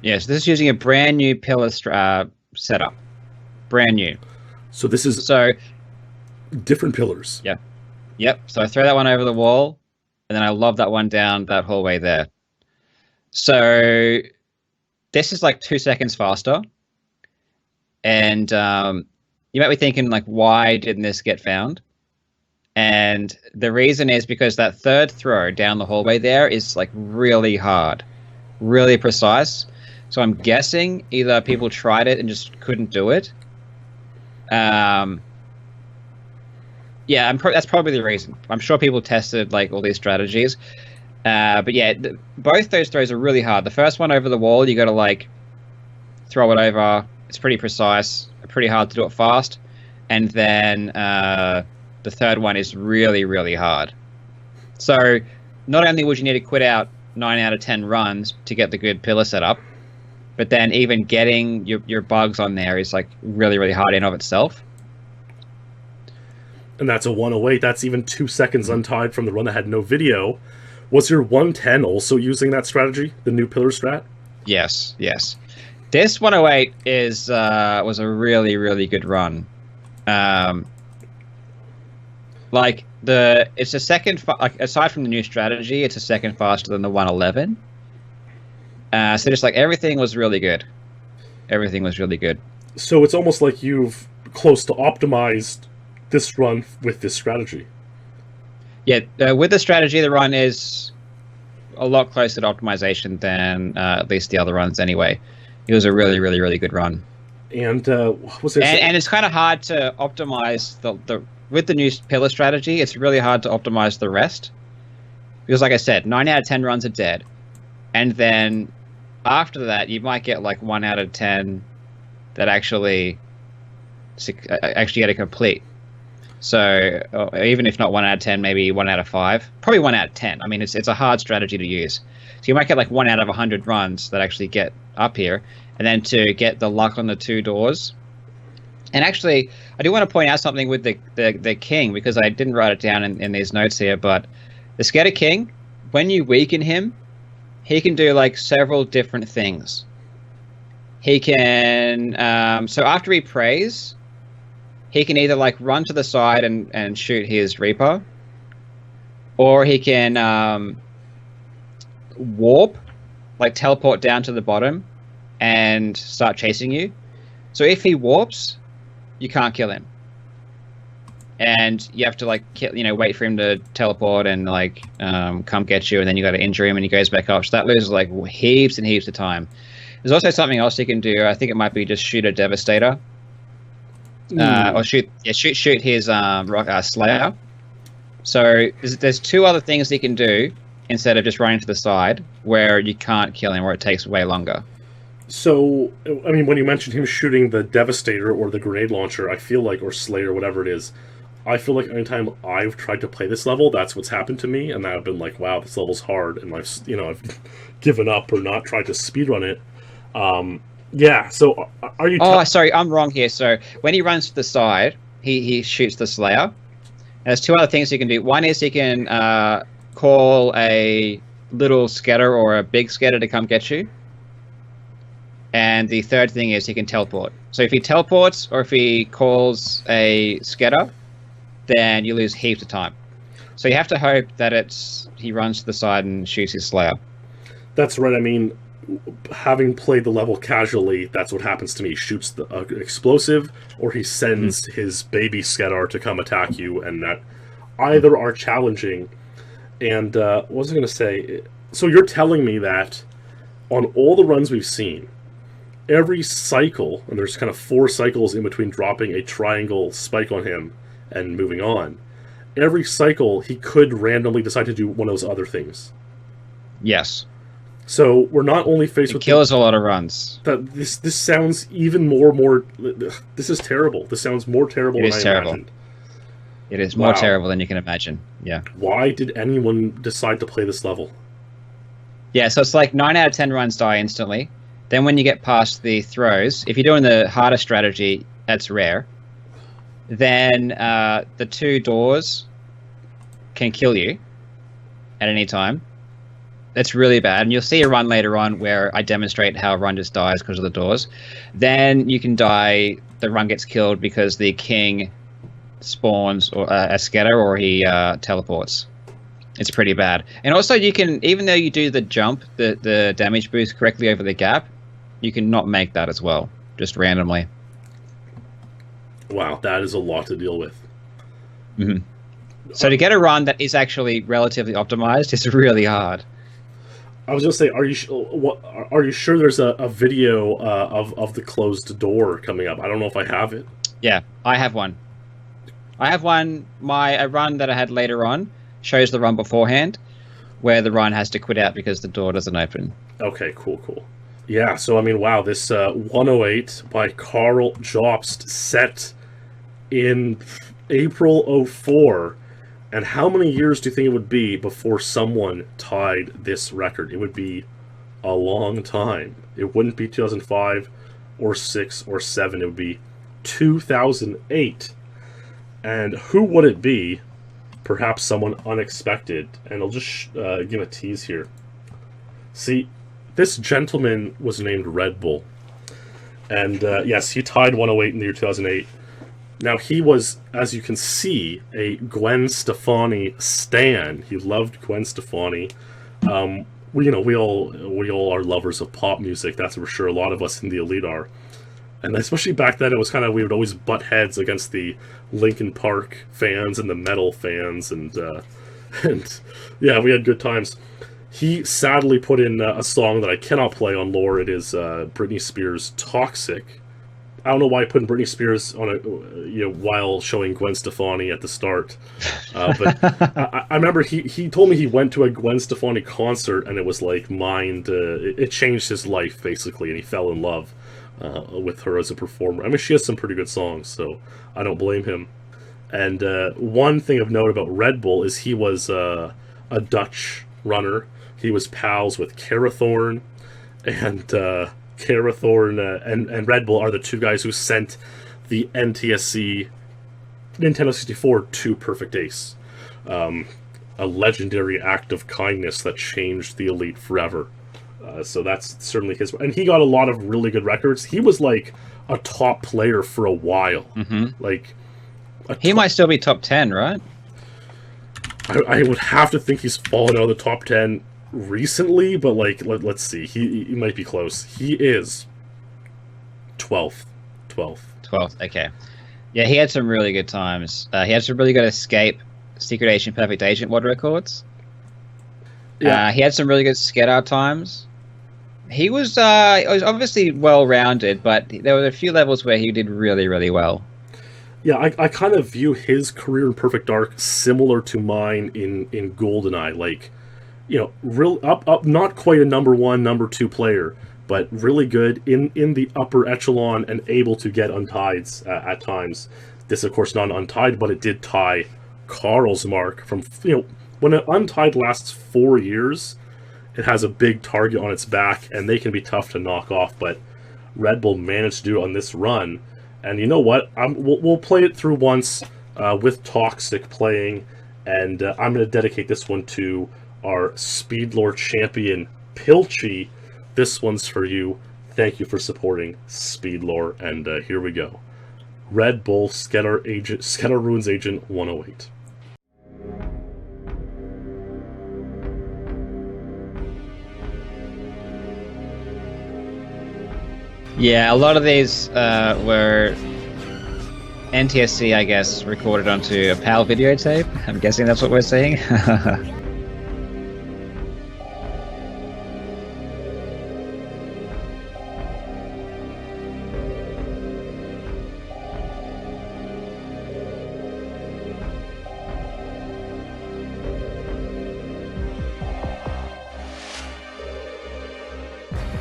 Speaker 2: Yes, this is using a brand new pillar setup. Brand new.
Speaker 1: So this is different pillars.
Speaker 2: Yeah. Yep. So I throw that one over the wall, and then I lob that one down that hallway there. So this is like 2 seconds faster. And you might be thinking, like, why didn't this get found? And the reason is because that third throw down the hallway there is like really hard, really precise. So I'm guessing either people tried it and just couldn't do it. Yeah, that's probably the reason. I'm sure people tested like all these strategies. But yeah, both those throws are really hard. The first one over the wall, you got to like throw it over. It's pretty precise, pretty hard to do it fast. And then the third one is really, really hard. So not only would you need to quit out 9 out of 10 runs to get the good pillar setup, but then even getting your bugs on there is like really, really hard in of itself.
Speaker 1: And that's a 108. That's even 2 seconds untied from the run that had no video. Was your 110 also using that strategy, the new pillar strat?
Speaker 2: Yes. This 108 was a really, really good run. It's a second, aside from the new strategy, it's a second faster than the 111. So just like everything was really good. Everything was really good.
Speaker 1: So it's almost like you've close to optimized this run with this strategy.
Speaker 2: Yeah, with the strategy, the run is a lot closer to optimization than at least the other runs anyway. It was a really, really, really good run.
Speaker 1: And what was it?
Speaker 2: And it's kind of hard to optimize the with the new pillar strategy. It's really hard to optimize the rest because, like I said, 9 out of 10 runs are dead, and then after that, you might get like 1 out of 10 that actually get a complete. So even if not 1 out of 10, maybe 1 out of 5, probably 1 out of 10. I mean, it's a hard strategy to use. So you might get like 1 out of 100 runs that actually get up here, and then to get the luck on the 2 doors. And actually, I do want to point out something with the king, because I didn't write it down in these notes here, but the Skedar king, when you weaken him, he can do like several different things. He can, so after he prays, he can either like run to the side and shoot his Reaper, or he can warp, like teleport down to the bottom and start chasing you. So if he warps, you can't kill him, and you have to like wait for him to teleport and like come get you, and then you got to injure him and he goes back up. So that loses like heaps and heaps of time. There's also something else you can do. I think it might be just shoot a Devastator, or shoot his Slayer. So there's 2 other things he can do instead of just running to the side, where you can't kill him, or it takes way longer.
Speaker 1: So, I mean, when you mentioned him shooting the Devastator or the grenade launcher, I feel like, or Slayer, whatever it is, I feel like anytime I've tried to play this level, that's what's happened to me, and I've been like, wow, this level's hard, and I've given up or not tried to speedrun it. Yeah, so are you...
Speaker 2: Oh, sorry, I'm wrong here. So when he runs to the side, he shoots the Slayer. And there's two other things he can do. One is he can call a little Skedar or a big Skedar to come get you. And the third thing is he can teleport. So if he teleports or if he calls a Skedar, then you lose heaps of time. So you have to hope that he runs to the side and shoots his Slayer.
Speaker 1: That's right. I mean, having played the level casually, that's what happens to me. He shoots the explosive, or he sends his baby Skedar to come attack you, and that either are challenging. And what was I going to say? So you're telling me that on all the runs we've seen, every cycle, and there's kind of 4 cycles in between dropping a triangle spike on him and moving on, every cycle he could randomly decide to do one of those other things.
Speaker 2: Yes.
Speaker 1: So we're not only faced with...
Speaker 2: It kills a lot of runs.
Speaker 1: This sounds even more... This is terrible. This sounds more terrible than I imagined.
Speaker 2: It is more terrible than you can imagine. Yeah.
Speaker 1: Why did anyone decide to play this level?
Speaker 2: Yeah, so it's like 9 out of 10 runs die instantly. Then when you get past the throws, if you're doing the harder strategy, that's rare. Then the 2 doors can kill you at any time. That's really bad. And you'll see a run later on where I demonstrate how a run just dies because of the doors. Then you can die, the run gets killed because the king spawns or a Skedar or he teleports. It's pretty bad. And also you can, even though you do the jump, the damage boost correctly over the gap, you can not make that as well, just randomly.
Speaker 1: Wow, that is a lot to deal with.
Speaker 2: Mm-hmm. So to get a run that is actually relatively optimized is really hard.
Speaker 1: I was going to say, are you sure there's a video of the closed door coming up? I don't know if I have it.
Speaker 2: Yeah, I have one. A run that I had later on shows the run beforehand, where the run has to quit out because the door doesn't open.
Speaker 1: Okay, cool. Yeah, so I mean, wow, this 108 by Karl Jobst set in April 04. And how many years do you think it would be before someone tied this record? It would be a long time. It wouldn't be 2005 or 6 or 7. It would be 2008. And who would it be? Perhaps someone unexpected. And I'll just give a tease here. See, this gentleman was named Red Bull. And yes, he tied 108 in the year 2008. Now, he was, as you can see, a Gwen Stefani stan. He loved Gwen Stefani. We all are lovers of pop music. That's for sure. A lot of us in the elite are. And especially back then, it was kind of, we would always butt heads against the Linkin Park fans and the metal fans. And yeah, we had good times. He sadly put in a song that I cannot play on lore. It is Britney Spears' Toxic. I don't know why I put Britney Spears on while showing Gwen Stefani at the start, but I remember he told me he went to a Gwen Stefani concert and it was like it changed his life basically, and he fell in love with her as a performer. I mean, she has some pretty good songs, so I don't blame him. And one thing of note about Red Bull is he was a Dutch runner. He was pals with Carathorn, and Carathorn and Red Bull are the 2 guys who sent the NTSC Nintendo 64 to Perfect Ace. A legendary act of kindness that changed the Elite forever. So that's certainly his... And he got a lot of really good records. He was like a top player for a while. Mm-hmm. Like
Speaker 2: he might still be top 10, right?
Speaker 1: I would have to think he's fallen out of the top 10 recently, but like let's see, he might be close. He is 12th.
Speaker 2: Okay, yeah, he had some really good times. He had some really good Escape, Secret Agent, Perfect Agent WOD records. Yeah, he had some really good Skedar times. He was obviously well rounded, but there were a few levels where he did really, really well.
Speaker 1: Yeah, I kind of view his career in Perfect Dark similar to mine in Goldeneye. Like, real up, not quite a number 1, number 2 player, but really good in the upper echelon and able to get untieds at times. This, of course, not untied, but it did tie Karl's mark from, when an untied lasts 4 years, it has a big target on its back, and they can be tough to knock off, but Red Bull managed to do it on this run. And you know what? We'll play it through once with Toxic playing, and I'm going to dedicate this one to our SpeedLore champion, Pilchi. This one's for you. Thank you for supporting SpeedLore, and here we go. Red Bull Skedar Ruins Agent 108.
Speaker 2: Yeah, a lot of these were NTSC, I guess, recorded onto a PAL videotape. I'm guessing that's what we're seeing.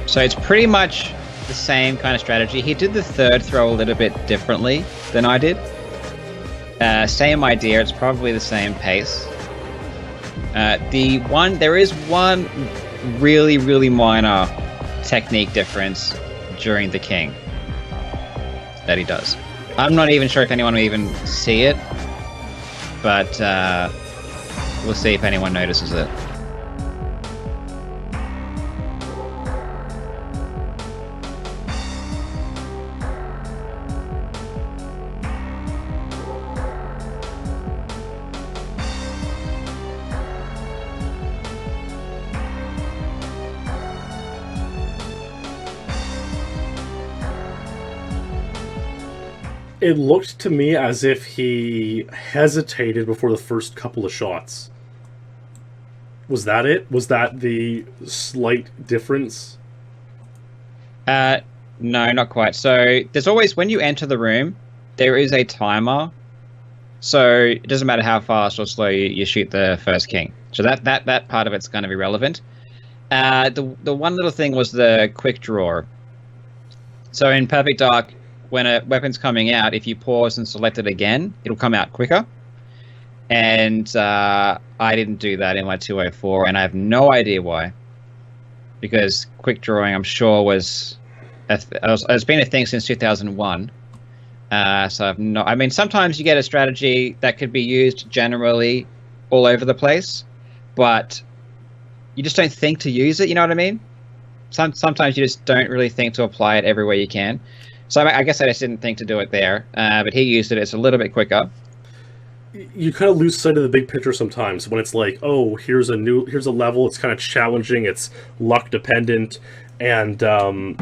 Speaker 2: So it's pretty much the same kind of strategy. He did the third throw a little bit differently than I did. Same idea, it's probably the same pace. There is one really, really minor technique difference during the king that he does. I'm not even sure if anyone will even see it, but we'll see if anyone notices it.
Speaker 1: It looked to me as if he hesitated before the first couple of shots. Was that it? Was that the slight difference?
Speaker 2: No, not quite. So there's always, when you enter the room, there is a timer. So it doesn't matter how fast or slow you shoot the first king. So that part of it's going to be relevant. The one little thing was the quick draw. So in Perfect Dark, when a weapon's coming out, if you pause and select it again, it'll come out quicker. And I didn't do that in my 204, and I have no idea why. Because quick drawing, I'm sure, it's been a thing since 2001. So I mean, sometimes you get a strategy that could be used generally all over the place, but you just don't think to use it, you know what I mean? Sometimes you just don't really think to apply it everywhere you can. So I guess I just didn't think to do it there, but he used it. It's a little bit quicker.
Speaker 1: You kind of lose sight of the big picture sometimes when it's like, oh, here's a level. It's kind of challenging. It's luck dependent, and I'm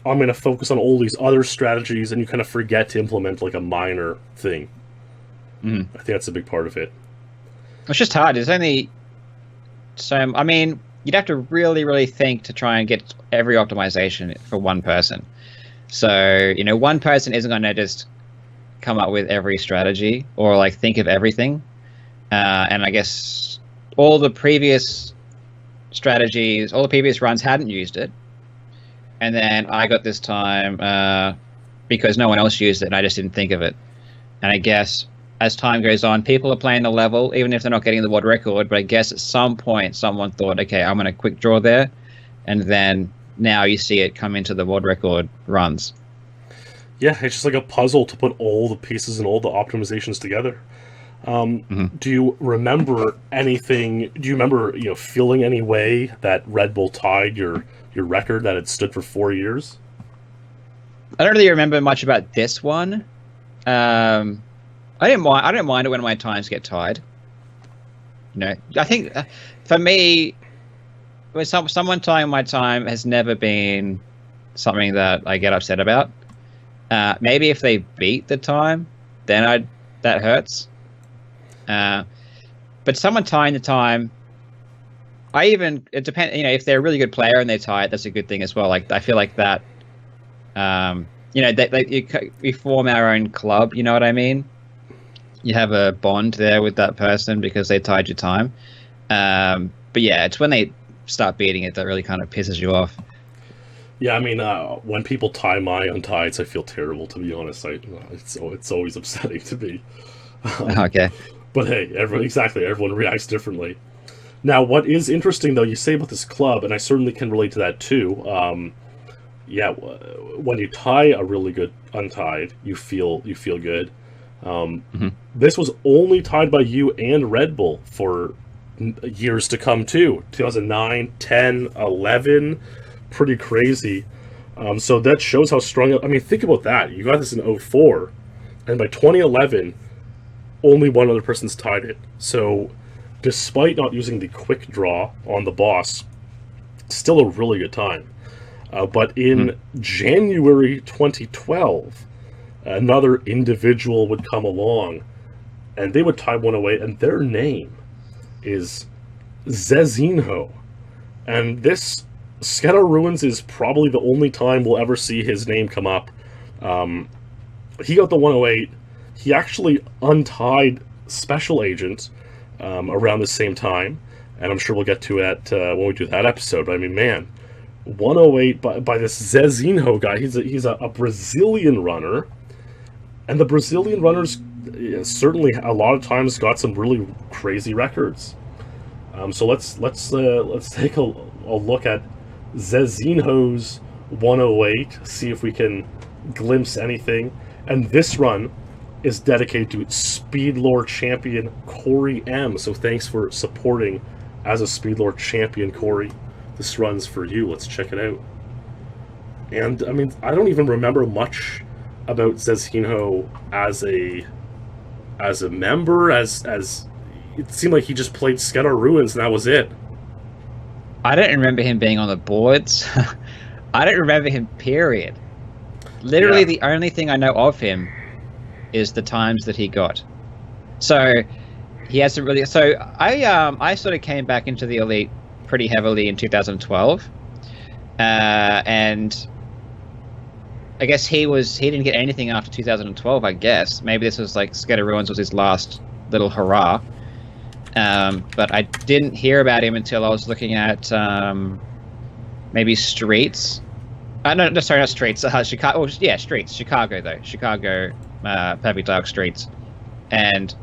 Speaker 1: going to focus on all these other strategies, and you kind of forget to implement like a minor thing. I think that's a big part of it.
Speaker 2: It's just hard. There's only so. I mean, you'd have to really, really think to try and get every optimization for one person. So, one person isn't going to just come up with every strategy or like think of everything. And I guess all the previous strategies, all the previous runs hadn't used it. And then I got this time because no one else used it and I just didn't think of it. And I guess as time goes on, people are playing the level, even if they're not getting the world record. But I guess at some point someone thought, okay, I'm going to quick draw there. And then now you see it come into the world record runs.
Speaker 1: Yeah, it's just like a puzzle to put all the pieces and all the optimizations together. Do you remember anything? Do you remember, feeling any way that Red Bull tied your record that had stood for 4 years?
Speaker 2: I don't really remember much about this one. I don't mind it when my times get tied. I think for me, when someone tying my time has never been something that I get upset about. Maybe if they beat the time, then that hurts. But someone tying the time, it depends. If they're a really good player and they tie it, that's a good thing as well. Like I feel like that. We form our own club. You know what I mean? You have a bond there with that person because they tied your time. But yeah, it's when they start beating it that really kind of pisses you off.
Speaker 1: Yeah, I mean, when people tie my untieds, I feel terrible, to be honest. It's always upsetting to me. Um,
Speaker 2: Okay.
Speaker 1: but hey, everyone reacts differently. Now, what is interesting, though, you say about this club, and I certainly can relate to that too. Yeah, when you tie a really good untied, you feel good. Um,
Speaker 2: Hmm.
Speaker 1: this was only tied by you and Red Bull for years to come too. 2009, 10, 11, pretty crazy. So that shows how strong. I mean, think about that. You got this in '04, and by 2011, only one other person's tied it. So, despite not using the quick draw on the boss, still a really good time. But
Speaker 2: Hmm.
Speaker 1: in January 2012, another individual would come along and they would tie one away, and their name is Zezinho. And this Skedar Ruins is probably the only time we'll ever see his name come up. Um, he got the 108. He actually untied Special Agent around the same time, and I'm sure we'll get to it when we do that episode. But I mean, man, 108 by this Zezinho guy. He's a Brazilian runner, and the Brazilian runners certainly a lot of times got some really crazy records. So let's take a look at Zezinho's 108. See if we can glimpse anything. And this run is dedicated to SpeedLore champion Corey M. So thanks for supporting as a SpeedLore champion, Corey. This run's for you. Let's check it out. And I mean, I don't even remember much about Zezinho as a member. As it seemed like he just played Skedar Ruins and that was it.
Speaker 2: I don't remember him being on the boards. I don't remember him, period. Literally,
Speaker 1: Yeah.
Speaker 2: the only thing I know of him is the times that he got. So he hasn't really. So I sort of came back into the elite pretty heavily in 2012, and I guess he didn't get anything after 2012. I guess maybe this was like Skedar Ruins was his last little hurrah. But I didn't hear about him until I was looking at maybe Streets. No, sorry, not Streets. Chicago. Oh, yeah, Streets. Chicago though. Chicago. Perfect Dark Streets, and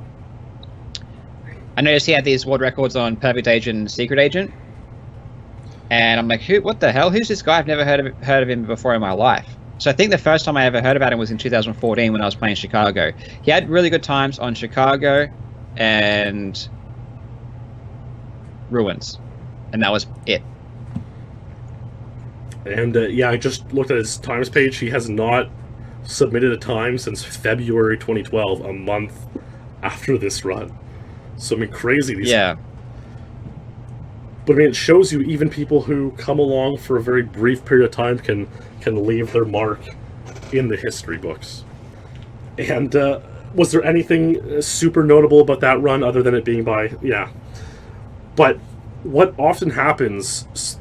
Speaker 2: I noticed he had these world records on Perfect Agent and Secret Agent, and I'm like, who? What the hell? Who's this guy? I've never heard of him before in my life. So I think the first time I ever heard about him was in 2014 when I was playing Chicago. He had really good times on Chicago and Ruins, and that was it.
Speaker 1: And yeah, I just looked at his times page. He has not submitted a time since February 2012, a month after this run. So I mean, crazy.
Speaker 2: Yeah.
Speaker 1: But I mean, it shows you even people who come along for a very brief period of time can leave their mark in the history books. And was there anything super notable about that run other than it being by yeah? But what often happens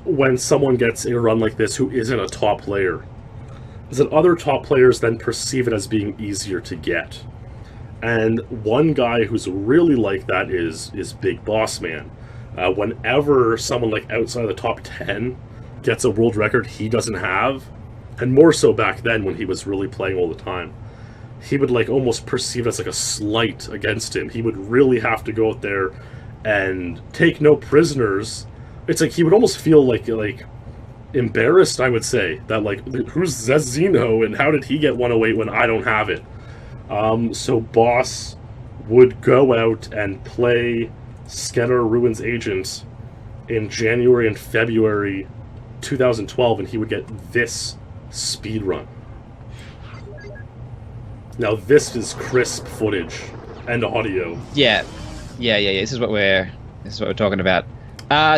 Speaker 1: when someone gets a run like this who isn't a top player is that other top players then perceive it as being easier to get. And one guy who's really like that is Big Boss Man. Whenever someone like outside of the top 10 gets a world record he doesn't have, and more so back then when he was really playing all the time, he would like almost perceive it as like a slight against him. He would really have to go out there and take no prisoners. It's like he would almost feel like embarrassed, I would say, that like, who's Zezinho and how did he get 108 when I don't have it? So Boss would go out and play Skedar Ruins Agent in January and February 2012, and he would get this speed run. Now this is crisp footage and audio.
Speaker 2: Yeah. This is what we're talking about.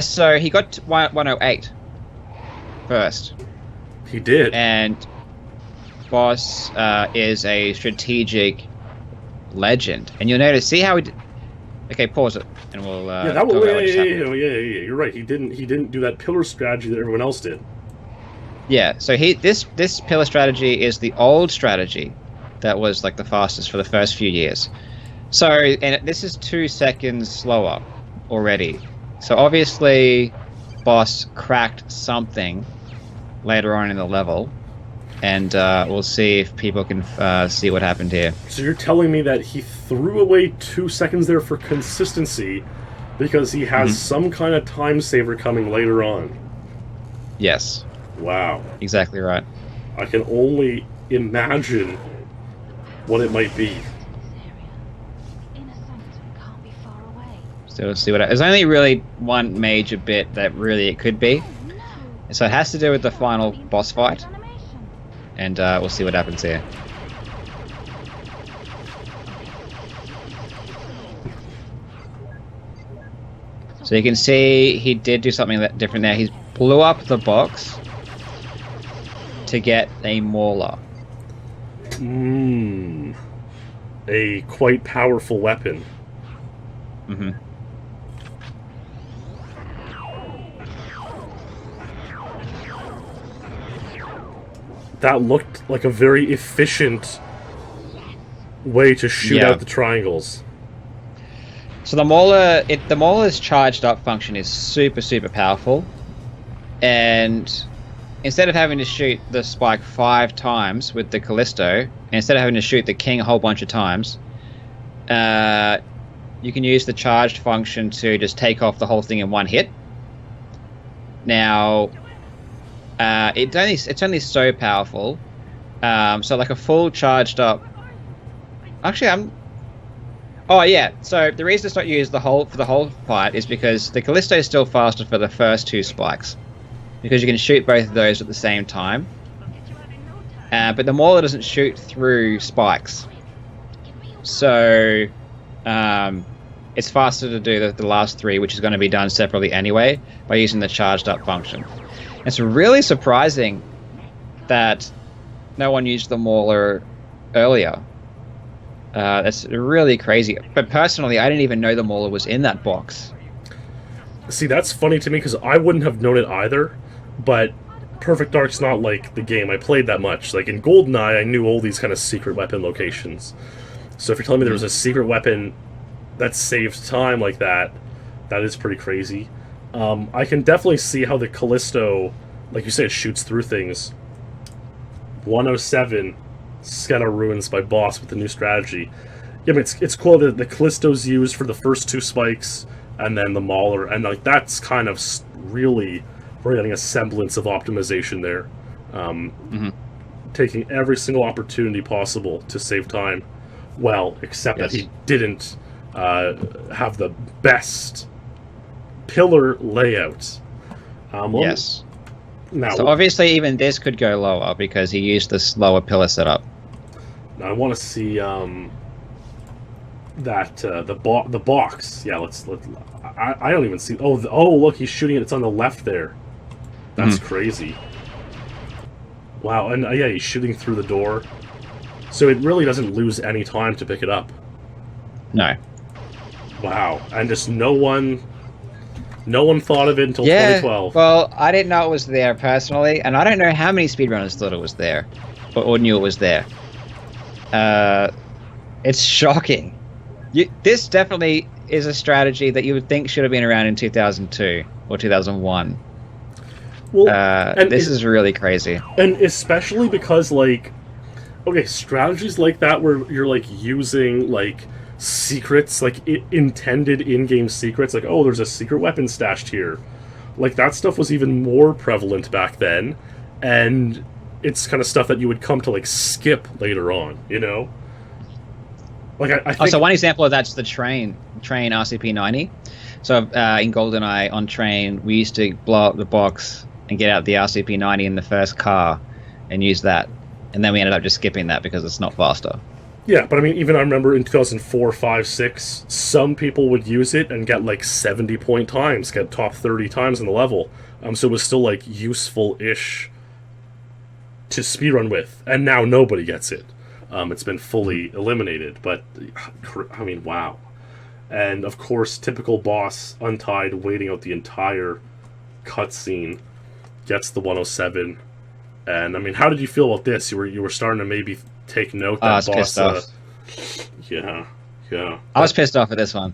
Speaker 2: So he got 108 first.
Speaker 1: He did.
Speaker 2: And Boss is a strategic legend. And you'll notice, see how he did... Okay, pause it, and we'll
Speaker 1: yeah,
Speaker 2: talk about what just happened.
Speaker 1: yeah. You're right. He didn't do that pillar strategy that everyone else did.
Speaker 2: Yeah, so this pillar strategy is the old strategy that was like the fastest for the first few years. So, and this is 2 seconds slower already. So obviously, Boss cracked something later on in the level, and we'll see if people can see what happened here.
Speaker 1: So you're telling me that he threw away 2 seconds there for consistency because he has some kind of time saver coming later on?
Speaker 2: Yes.
Speaker 1: Wow.
Speaker 2: Exactly right.
Speaker 1: I can only imagine what it might be.
Speaker 2: So we'll see what there's only really one major bit that really it could be. So it has to do with the final boss fight. And we'll see what happens here. So you can see he did do something different there. He blew up the box to get a mauler.
Speaker 1: A quite powerful weapon. That looked like a very efficient way to shoot out the triangles.
Speaker 2: So the mauler's charged up function is super powerful, and instead of having to shoot the spike 5 times with the Callisto, instead of having to shoot the king a whole bunch of times, you can use the charged function to just take off the whole thing in one hit. Now, it's only so powerful. So like a full charged up. Actually, Oh yeah. So the reason it's not used for the whole fight is because the Callisto is still faster for the first 2 spikes, because you can shoot both of those at the same time. But the Mauler doesn't shoot through spikes, so it's faster to do the last 3, which is going to be done separately anyway by using the charged up function. It's really surprising that no one used the Mauler earlier. That's really crazy. But personally, I didn't even know the Mauler was in that box.
Speaker 1: See, that's funny to me because I wouldn't have known it either. But Perfect Dark's not like the game I played that much. Like in Goldeneye, I knew all these kind of secret weapon locations. So if you're telling me there was a secret weapon that saves time like that, that is pretty crazy. I can definitely see how the Callisto, like you said, shoots through things. 107, Skedar Ruins by Boss with the new strategy. Yeah, I mean, it's cool that the Callisto's used for the first 2 spikes, and then the Mauler, and like that's kind of really we're getting a semblance of optimization there. Taking every single opportunity possible to save time. Well, except that he didn't have the best pillar layout.
Speaker 2: Yes.
Speaker 1: Now,
Speaker 2: so obviously even this could go lower because he used this lower pillar setup.
Speaker 1: Now I want to see that the box. Yeah, let's. I don't even see. Oh, look, he's shooting it. It's on the left there. That's crazy. Wow, and yeah, he's shooting through the door. So it really doesn't lose any time to pick it up.
Speaker 2: No.
Speaker 1: Wow, and just no one thought of it until 2012.
Speaker 2: Well, I didn't know it was there personally, and I don't know how many speedrunners thought it was there, or knew it was there. It's shocking. This definitely is a strategy that you would think should have been around in 2002 or 2001. Well, this is really crazy.
Speaker 1: And especially because, like, okay, strategies like that where you're, like, using, like, secrets, like, intended in-game secrets, like, oh, there's a secret weapon stashed here. Like, that stuff was even more prevalent back then, and it's kind of stuff that you would come to, like, skip later on, you know? Like, I think...
Speaker 2: so one example of that's the train RCP-90. So in GoldenEye, on train, we used to blow up the box and get out the RCP-90 in the first car and use that. And then we ended up just skipping that because it's not faster.
Speaker 1: Yeah, but I mean, even I remember in 2004, 5, 6, some people would use it and get like 70-point times, get top 30 times in the level. So it was still like useful-ish to speedrun with. And now nobody gets it. It's been fully eliminated, but I mean, wow. And of course, typical boss, Untied, waiting out the entire cutscene, gets the 107. And I mean, how did you feel about this? You were starting to maybe take note that
Speaker 2: I was pissed off.
Speaker 1: Yeah.
Speaker 2: I was pissed off at this one.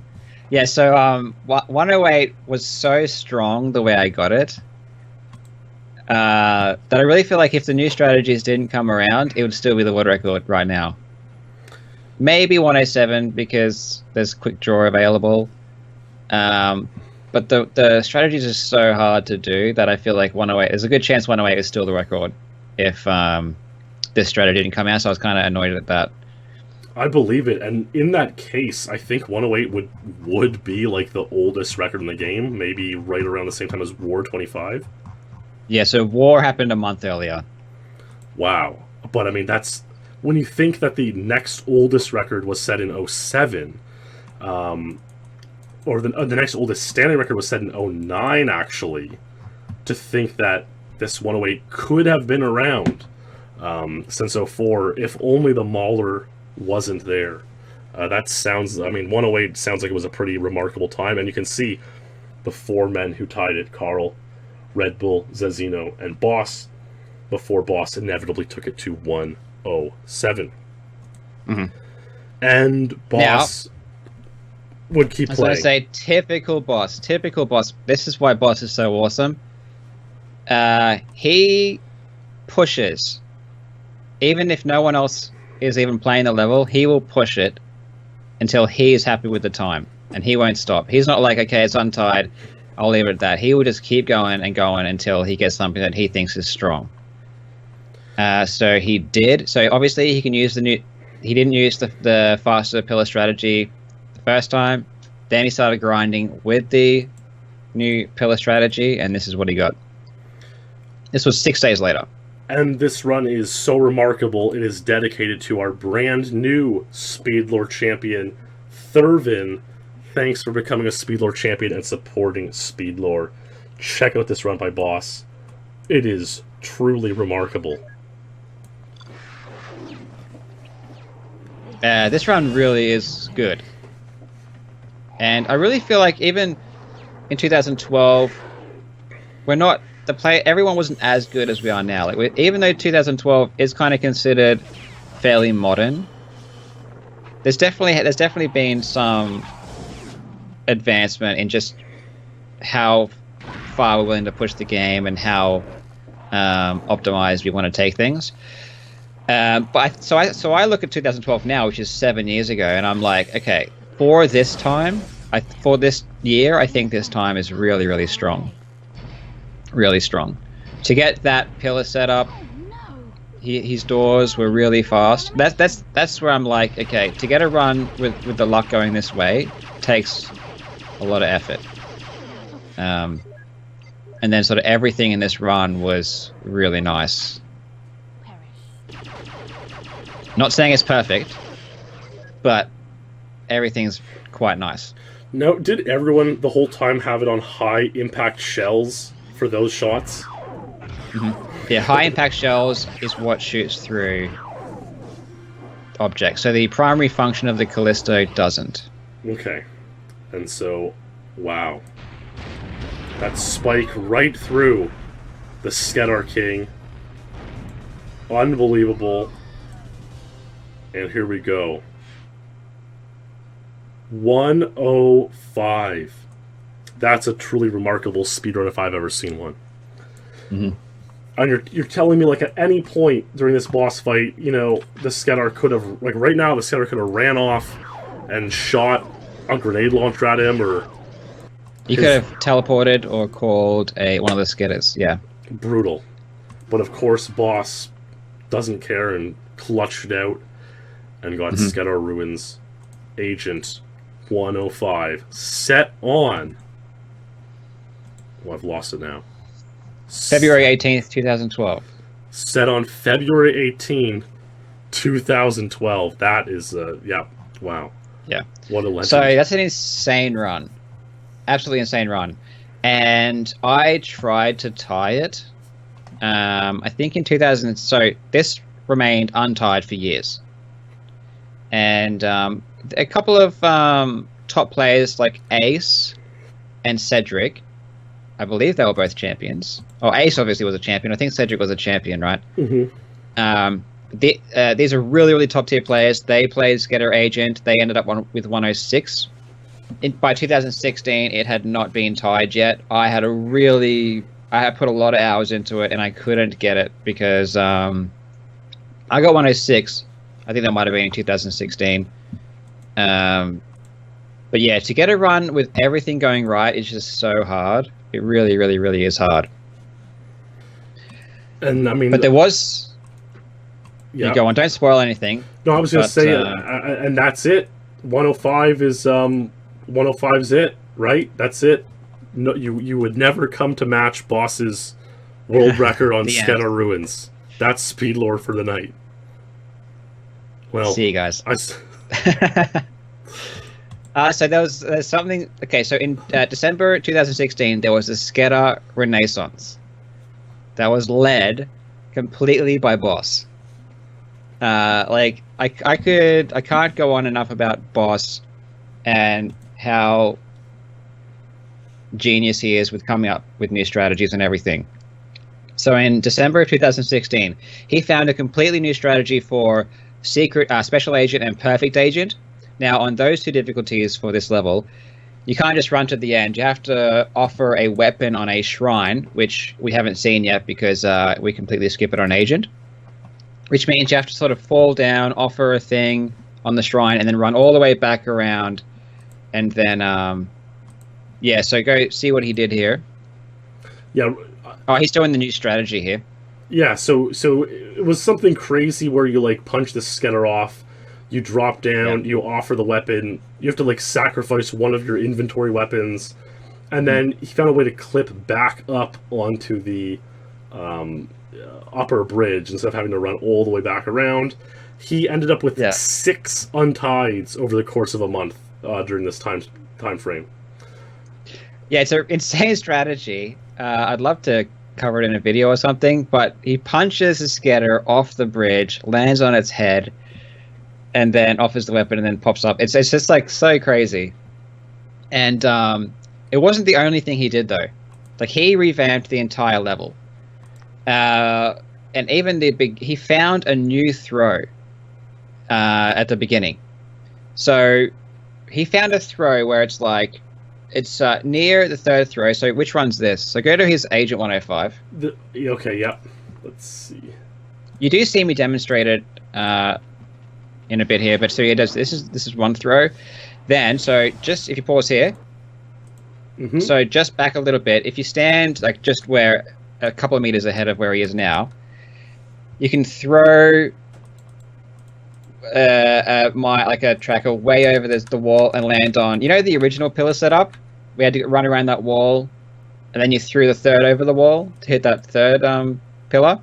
Speaker 2: Yeah, so 108 was so strong the way I got it. that I really feel like if the new strategies didn't come around, it would still be the world record right now. Maybe 107 because there's quick draw available. But the strategies are so hard to do that I feel like 108, there's a good chance 108 is still the record if this strategy didn't come out, so I was kind of annoyed at that.
Speaker 1: I believe it, and in that case, I think 108 would be like the oldest record in the game, maybe right around the same time as War 25.
Speaker 2: Yeah, so War happened a month earlier.
Speaker 1: Wow. But I mean, that's when you think that the next oldest record was set in 07, or the next oldest standing record was set in 09, actually, to think that this 108 could have been around since 04, if only the Mauler wasn't there. That sounds, I mean, 108 sounds like it was a pretty remarkable time, and you can see the four men who tied it, Karl, Red Bull, Zazino, and Boss, before Boss inevitably took it to 107.
Speaker 2: Mm-hmm.
Speaker 1: And Boss would keep playing.
Speaker 2: I was going to say, typical Boss. This is why Boss is so awesome. He pushes. Even if no one else is even playing the level, he will push it until he is happy with the time. And he won't stop. He's not like, okay, it's untied, I'll leave it at that. He will just keep going and going until he gets something that he thinks is strong. So he did. So obviously he can use the new... He didn't use the faster pillar strategy the first time. Then he started grinding with the new pillar strategy, and this is what he got. This was 6 days later.
Speaker 1: And this run is so remarkable, it is dedicated to our brand new SpeedLore champion, Thurvin. Thanks for becoming a SpeedLore champion and supporting SpeedLore. Check out this run by Boss. It is truly remarkable.
Speaker 2: This run really is good. And I really feel like even in 2012, we're not... everyone wasn't as good as we are now. Like, even though 2012 is kind of considered fairly modern, there's definitely been some advancement in just how far we're willing to push the game and how optimized we want to take things. But I look at 2012 now, which is 7 years ago, and I'm like, okay, for this time, for this year, I think this time is really, really strong. Really strong. To get that pillar set up, his doors were really fast. That's where I'm like, okay, to get a run with the luck going this way takes a lot of effort. And then sort of everything in this run was really nice. Not saying it's perfect, but everything's quite nice.
Speaker 1: Now, did everyone the whole time have it on high impact shells for those shots?
Speaker 2: Mm-hmm. Yeah, high impact shells is what shoots through objects. So the primary function of the Callisto doesn't.
Speaker 1: Okay. And so, wow. That spike right through the Skedar King. Unbelievable. And here we go. 105. That's a truly remarkable speedrun if I've ever seen one.
Speaker 2: Mm-hmm.
Speaker 1: And you're telling me, like, at any point during this boss fight, you know, the Skedar could have, like, right now, the Skedar could have ran off and shot a grenade launcher at him, or...
Speaker 2: You could have teleported or called one of the Skedars, yeah.
Speaker 1: Brutal. But, of course, Boss doesn't care and clutched it out and got Skedar Ruins Agent 105 set on... Oh, I've lost it now.
Speaker 2: February 18th, 2012.
Speaker 1: Set on February 18, 2012. That is, yeah, wow.
Speaker 2: Yeah.
Speaker 1: What a legend.
Speaker 2: So that's an insane run. Absolutely insane run. And I tried to tie it, I think in 2000. So this remained untied for years. And a couple of top players like Ace and Cedric, I believe they were both champions. Oh, Ace obviously was a champion. I think Cedric was a champion, right? Mm-hmm. These are really, really top tier players. They played Skedar Agent. They ended up with 106. By 2016, it had not been tied yet. I had a really I had put a lot of hours into it, and I couldn't get it because I got 106. I think that might have been in 2016. But yeah, to get a run with everything going right is just so hard. It really, really, really is hard.
Speaker 1: And I mean,
Speaker 2: but there was.
Speaker 1: Yeah.
Speaker 2: You go on. Don't spoil anything.
Speaker 1: No, I was going to say, and that's it. 105 is 105's it, right? That's it. No, you would never come to match Boss's world record on Skedar Ruins. That's SpeedLore for the night. Well,
Speaker 2: see you guys. So there's something. Okay, so in December 2016, there was a Skedar Renaissance that was led completely by Boss. Like I can't go on enough about Boss and how genius he is with coming up with new strategies and everything. So in December of 2016, he found a completely new strategy for Secret, Special Agent, and Perfect Agent. Now, on those two difficulties for this level, you can't just run to the end. You have to offer a weapon on a shrine, which we haven't seen yet because we completely skip it on Agent. Which means you have to sort of fall down, offer a thing on the shrine, and then run all the way back around. And then, yeah, so go see what he did here.
Speaker 1: Yeah.
Speaker 2: Oh, he's doing the new strategy here.
Speaker 1: Yeah, so it was something crazy where you, like, punch the Skedar off, you drop down, you offer the weapon, you have to, like, sacrifice one of your inventory weapons, and then he found a way to clip back up onto the upper bridge instead of having to run all the way back around. He ended up with 6 untides over the course of a month during this time frame.
Speaker 2: Yeah, it's an insane strategy. I'd love to cover it in a video or something, but he punches the Skedar off the bridge, lands on its head, and then offers the weapon and then pops up. It's just like so crazy. And it wasn't the only thing he did though. Like he revamped the entire level. And even he found a new throw at the beginning. So he found a throw where it's like it's near the third throw. So which one's this? So go to his Agent 105.
Speaker 1: Okay, yeah. Let's see.
Speaker 2: You do see me demonstrate it in a bit here, but so he does. This is one throw. Then so just if you pause here. Mm-hmm. So just back a little bit. If you stand like just where a couple of meters ahead of where he is now, you can throw a tracker way over the wall and land on. You know the original pillar setup? We had to run around that wall, and then you threw the third over the wall to hit that third pillar.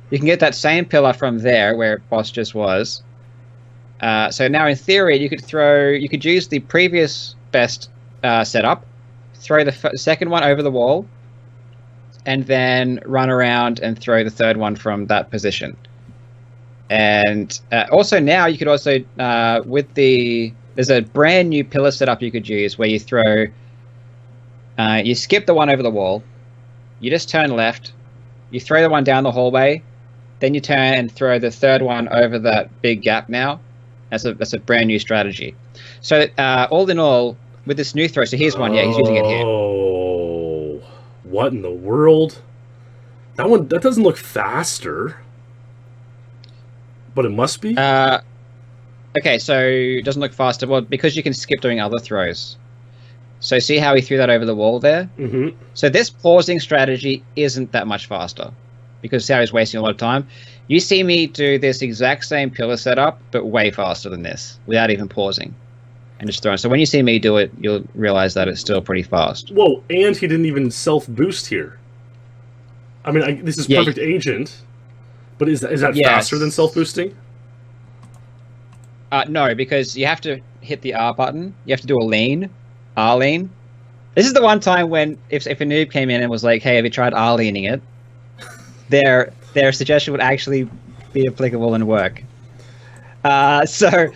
Speaker 2: You can get that same pillar from there where Boss just was. So now in theory, you could use the previous best setup, throw the second one over the wall, and then run around and throw the third one from that position. And also now you could also, there's a brand new pillar setup you could use where you throw, you skip the one over the wall, you just turn left, you throw the one down the hallway, then you turn and throw the third one over that big gap now. That's a brand new strategy. So all in all, with this new throw, so here's one, yeah, he's using it here.
Speaker 1: Oh, what in the world? That doesn't look faster. But it must be?
Speaker 2: Okay, so it doesn't look faster. Well, because you can skip doing other throws. So see how he threw that over the wall there? Mm-hmm. So this pausing strategy isn't that much faster. Because see how he's wasting a lot of time? You see me do this exact same pillar setup, but way faster than this, without even pausing. And just throwing. So when you see me do it, you'll realize that it's still pretty fast.
Speaker 1: Whoa, and he didn't even self-boost here. I mean, this is Perfect Agent. But is that faster than self-boosting?
Speaker 2: No, because you have to hit the R button. You have to do a lean, R lean. This is the one time when if a noob came in and was like, "Hey, have you tried R leaning it?" Their suggestion would actually be applicable and work. So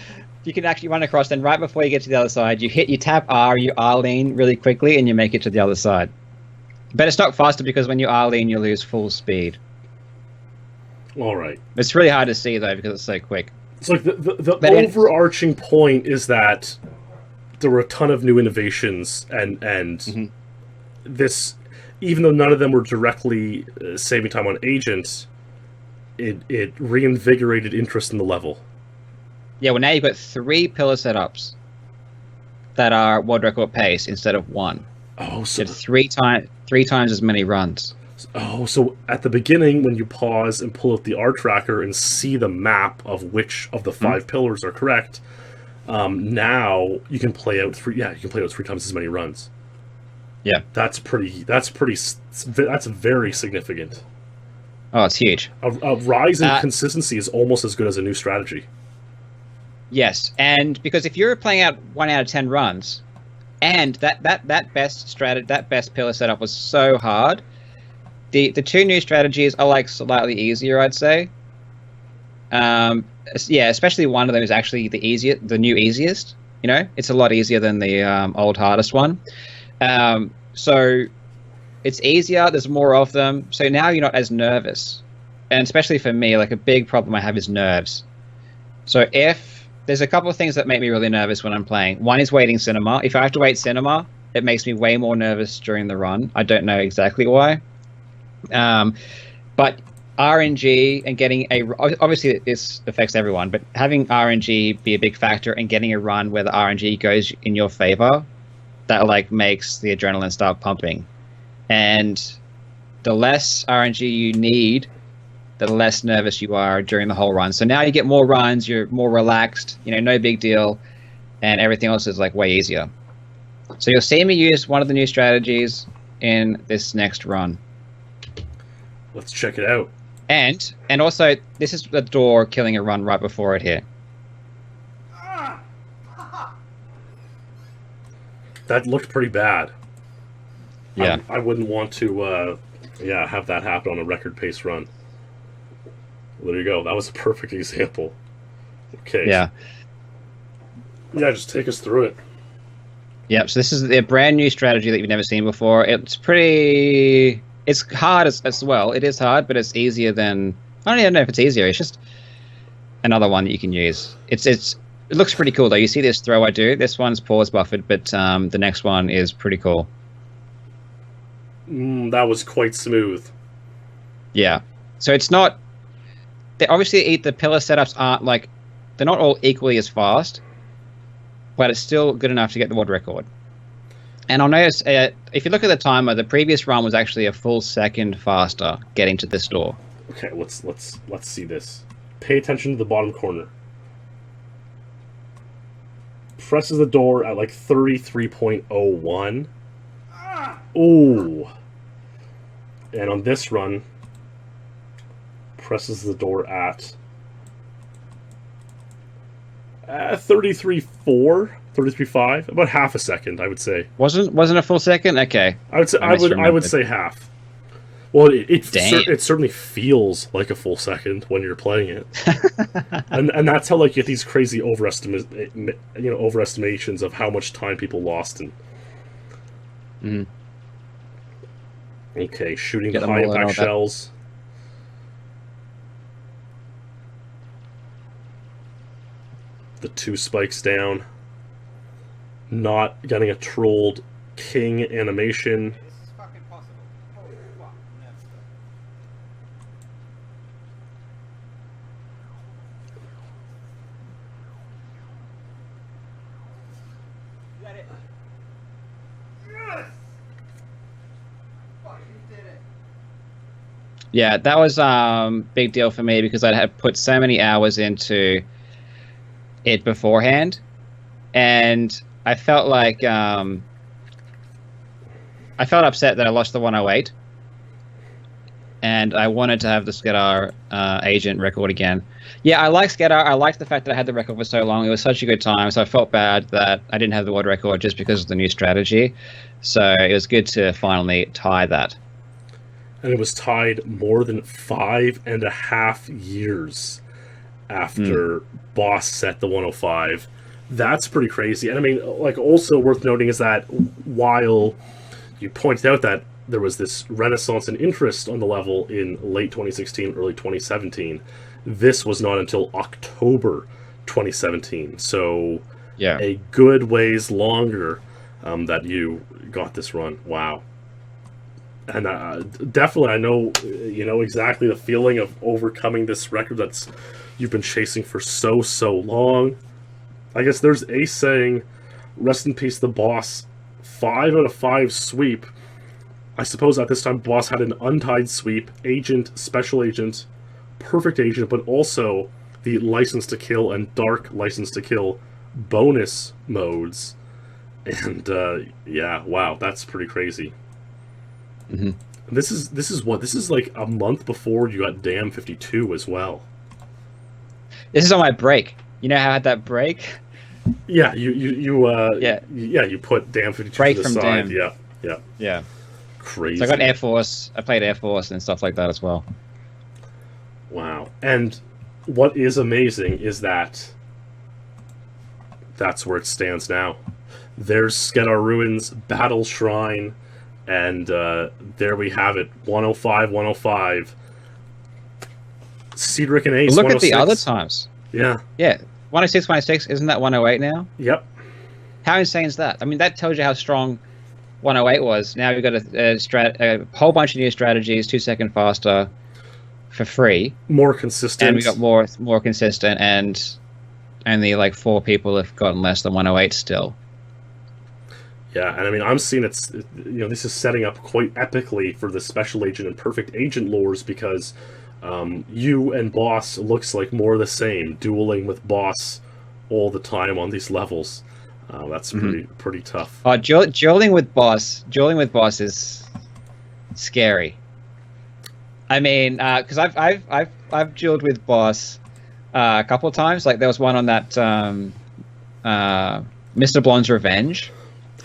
Speaker 2: you can actually run across. Then right before you get to the other side, you tap R, you R lean really quickly, and you make it to the other side. But it's not faster because when you R lean, you lose full speed.
Speaker 1: All right.
Speaker 2: It's really hard to see though because it's so quick.
Speaker 1: It's like the overarching point is that there were a ton of new innovations and mm-hmm. this, even though none of them were directly saving time on agents, it reinvigorated interest in the level.
Speaker 2: Yeah, well now you've got 3 pillar setups that are world record pace instead of 1.
Speaker 1: Oh, so
Speaker 2: you had 3 times as many runs.
Speaker 1: Oh, so at the beginning, when you pause and pull out the R tracker and see the map of which of the 5 pillars are correct, now you can play out 3. Yeah, you can play out 3 times as many runs.
Speaker 2: Yeah,
Speaker 1: that's very significant.
Speaker 2: Oh, it's huge.
Speaker 1: A rise in consistency is almost as good as a new strategy.
Speaker 2: Yes, and because if you're playing out 1 out of 10 runs, and that best pillar setup was so hard. The 2 new strategies are like slightly easier, I'd say. Yeah, especially one of them is actually the new easiest. You know, it's a lot easier than the old hardest one. So it's easier. There's more of them. So now you're not as nervous, and especially for me, like a big problem I have is nerves. So if there's a couple of things that make me really nervous when I'm playing. One is waiting cinema. If I have to wait cinema, it makes me way more nervous during the run. I don't know exactly why. But RNG and getting obviously this affects everyone, but having RNG be a big factor and getting a run where the RNG goes in your favor, that like makes the adrenaline start pumping. And the less RNG you need, the less nervous you are during the whole run. So now you get more runs, you're more relaxed, no big deal, and everything else is like way easier. So you'll see me use one of the new strategies in this next run.
Speaker 1: Let's check it out.
Speaker 2: And also, this is the door killing a run right before it here.
Speaker 1: That looked pretty bad.
Speaker 2: Yeah.
Speaker 1: I wouldn't want to have that happen on a record pace run. Well, there you go. That was a perfect example. Okay.
Speaker 2: Yeah.
Speaker 1: Yeah, just take us through it.
Speaker 2: Yeah, so this is a brand new strategy that you've never seen before. It's hard as well. It is hard, but it's easier than... I don't even know if it's easier. It's just another one that you can use. It looks pretty cool, though. You see this throw I do? This one's pause buffered, but the next one is pretty cool.
Speaker 1: That was quite smooth.
Speaker 2: Yeah. So it's not... Obviously, the pillar setups aren't like... They're not all equally as fast, but it's still good enough to get the world record. And I'll notice, if you look at the timer, the previous run was actually a full second faster getting to this door.
Speaker 1: Okay, let's see this. Pay attention to the bottom corner. Presses the door at like 33.01. Ooh. And on this run, presses the door at 33.4, 33.5, about half a second, I would say.
Speaker 2: Wasn't a full second? Okay.
Speaker 1: I would say half. Well, it certainly feels like a full second when you're playing it, and that's how like you get these crazy overestimations of how much time people lost in. Okay, shooting the high impact shells. The 2 spikes down. Not getting a trolled king animation.
Speaker 3: This is fucking possible. Holy fuck. Is that it? Yes! Fuck, you did it.
Speaker 2: Yeah, that was big deal for me because I had put so many hours into it beforehand, and I felt like I felt upset that I lost the 108, and I wanted to have the Skedar Agent record again. Yeah, I like Skedar. I liked the fact that I had the record for so long. It was such a good time, so I felt bad that I didn't have the world record just because of the new strategy. So it was good to finally tie that.
Speaker 1: And it was tied more than 5.5 years after Boss set the 105. That's pretty crazy. And I mean, like, also worth noting is that while you pointed out that there was this renaissance and interest on the level in late 2016, early 2017, this was not until October 2017. So
Speaker 2: yeah,
Speaker 1: a good ways longer that you got this run. Wow. And definitely, I know, exactly the feeling of overcoming this record that's you've been chasing for so long. I guess there's Ace saying, "Rest in peace, the boss." 5 out of 5 sweep. I suppose at this time, boss had an untied sweep, agent, special agent, perfect agent, but also the license to kill and dark license to kill bonus modes. And yeah, wow, that's pretty crazy.
Speaker 2: Mm-hmm.
Speaker 1: This is like a month before you got Damn 52 as well.
Speaker 2: This is on my break. You know how I had that break?
Speaker 1: Yeah, you put Damn 52
Speaker 2: Break
Speaker 1: to the
Speaker 2: from
Speaker 1: side.
Speaker 2: Damn.
Speaker 1: Yeah.
Speaker 2: Yeah.
Speaker 1: Crazy.
Speaker 2: So I got Air Force. I played Air Force and stuff like that as well.
Speaker 1: Wow. And what is amazing is that that's where it stands now. There's Skedar Ruins, Battle Shrine, and there we have it. 105, 105. Cedric and Ace.
Speaker 2: But look at
Speaker 1: 106.
Speaker 2: the other times.
Speaker 1: Yeah.
Speaker 2: Yeah. 106, 106. Isn't that 108 now?
Speaker 1: Yep.
Speaker 2: How insane is that? I mean, that tells you how strong 108 was. Now we've got a whole bunch of new strategies, 2 seconds faster, for free.
Speaker 1: More consistent.
Speaker 2: And we got more consistent, and only like 4 people have gotten less than 108 still.
Speaker 1: Yeah, and I mean, I'm seeing this is setting up quite epically for the special agent and perfect agent lores, because you and Boss looks like more the same, dueling with Boss all the time on these levels. That's pretty tough.
Speaker 2: Dueling with Boss is scary. I mean, because I've dueled with Boss a couple of times. Like there was one on that Mr. Blonde's Revenge.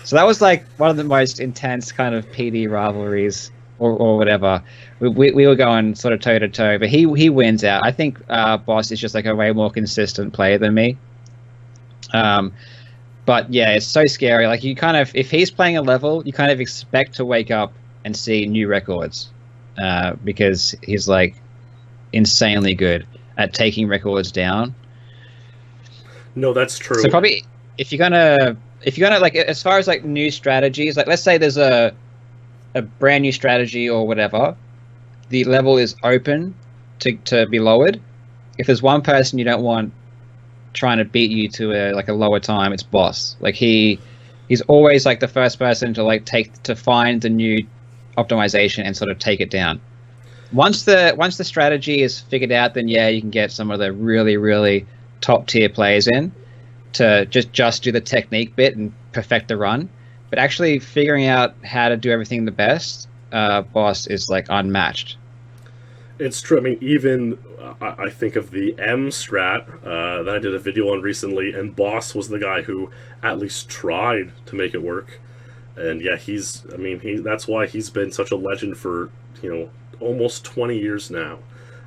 Speaker 2: So that was like one of the most intense kind of PD rivalries or whatever. We were going sort of toe to toe, but he wins out. I think Boss is just like a way more consistent player than me. But yeah, it's so scary. Like you kind of, if he's playing a level, you kind of expect to wake up and see new records, because he's like insanely good at taking records down.
Speaker 1: No, that's true.
Speaker 2: So probably if you're gonna like, as far as like new strategies, like let's say there's a brand new strategy or whatever, the level is open to be lowered. If there's one person you don't want trying to beat you to a lower time, it's Boss. Like he's always like the first person to find the new optimization and sort of take it down. Once the strategy is figured out, then yeah, you can get some of the really, really top tier players in to just do the technique bit and perfect the run. But actually figuring out how to do everything the best, Boss is like unmatched.
Speaker 1: It's true. I mean, even I think of the M strat that I did a video on recently, and Boss was the guy who at least tried to make it work. And yeah, that's why he's been such a legend for almost 20 years now.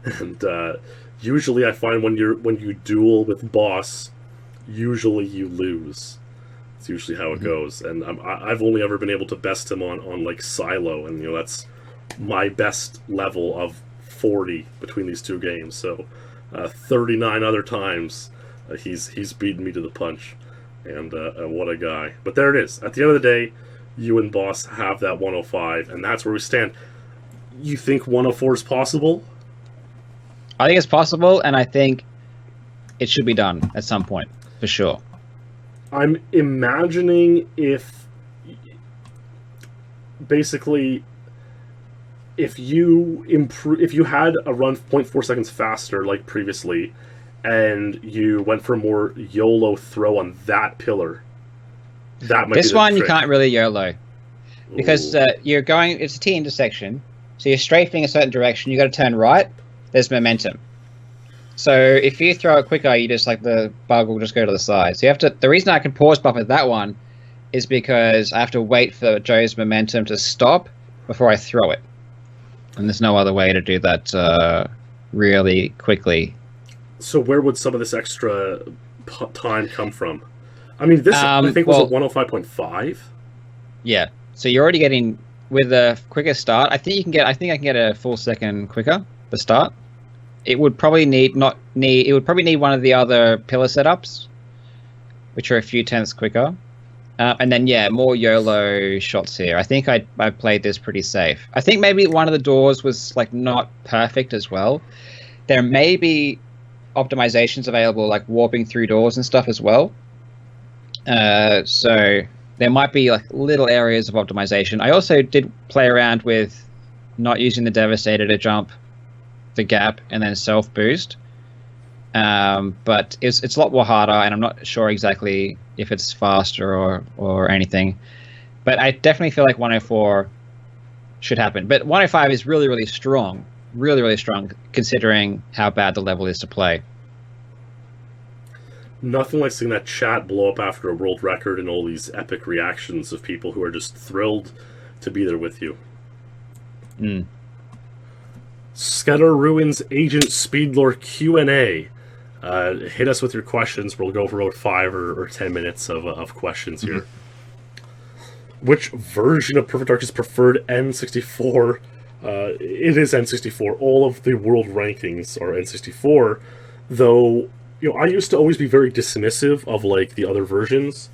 Speaker 1: And usually I find when you duel with Boss, usually you lose. It's usually how it goes. And I've only ever been able to best him on like Silo, and that's my best level of 40 between these two games. So 39 other times he's beaten me to the punch. And what a guy. But there it is. At the end of the day, you and Boss have that 105, and that's where we stand. You think 104 is possible?
Speaker 2: I think it's possible, and I think it should be done at some point, for sure.
Speaker 1: I'm imagining if basically if you had a run 0.4 seconds faster like previously, and you went for a more YOLO throw on that pillar, that might be
Speaker 2: this
Speaker 1: the
Speaker 2: one
Speaker 1: trick.
Speaker 2: You can't really YOLO, because you're going, it's a T intersection, so you're strafing a certain direction, you got to turn right, there's momentum. So if you throw it quicker, you just like the bug will just go to the side. So you have to, the reason I can pause buffer that one is because I have to wait for Joe's momentum to stop before I throw it. And there's no other way to do that really quickly.
Speaker 1: So where would some of this extra time come from? I mean, this I think was at 105.5.
Speaker 2: Yeah. So you're already getting, with a quicker start, I think I can get a full second quicker to start. It would probably need one of the other pillar setups, which are a few tenths quicker. And then, yeah, more YOLO shots here. I think I played this pretty safe. I think maybe one of the doors was like not perfect as well. There may be optimizations available, like warping through doors and stuff as well. So there might be like little areas of optimization. I also did play around with not using the Devastator to jump the gap and then self boost. But it's a lot more harder, and I'm not sure exactly if it's faster or anything. But I definitely feel like 104 should happen. But 105 is really, really strong. Really, really strong, considering how bad the level is to play.
Speaker 1: Nothing like seeing that chat blow up after a world record and all these epic reactions of people who are just thrilled to be there with you. Skedar Ruins Agent SpeedLore Q&A. Hit us with your questions. We'll go for about 5 or 10 minutes of questions here. Which version of Perfect Dark is preferred? N64. It is N64. All of the world rankings are N64. Though, I used to always be very dismissive of like the other versions.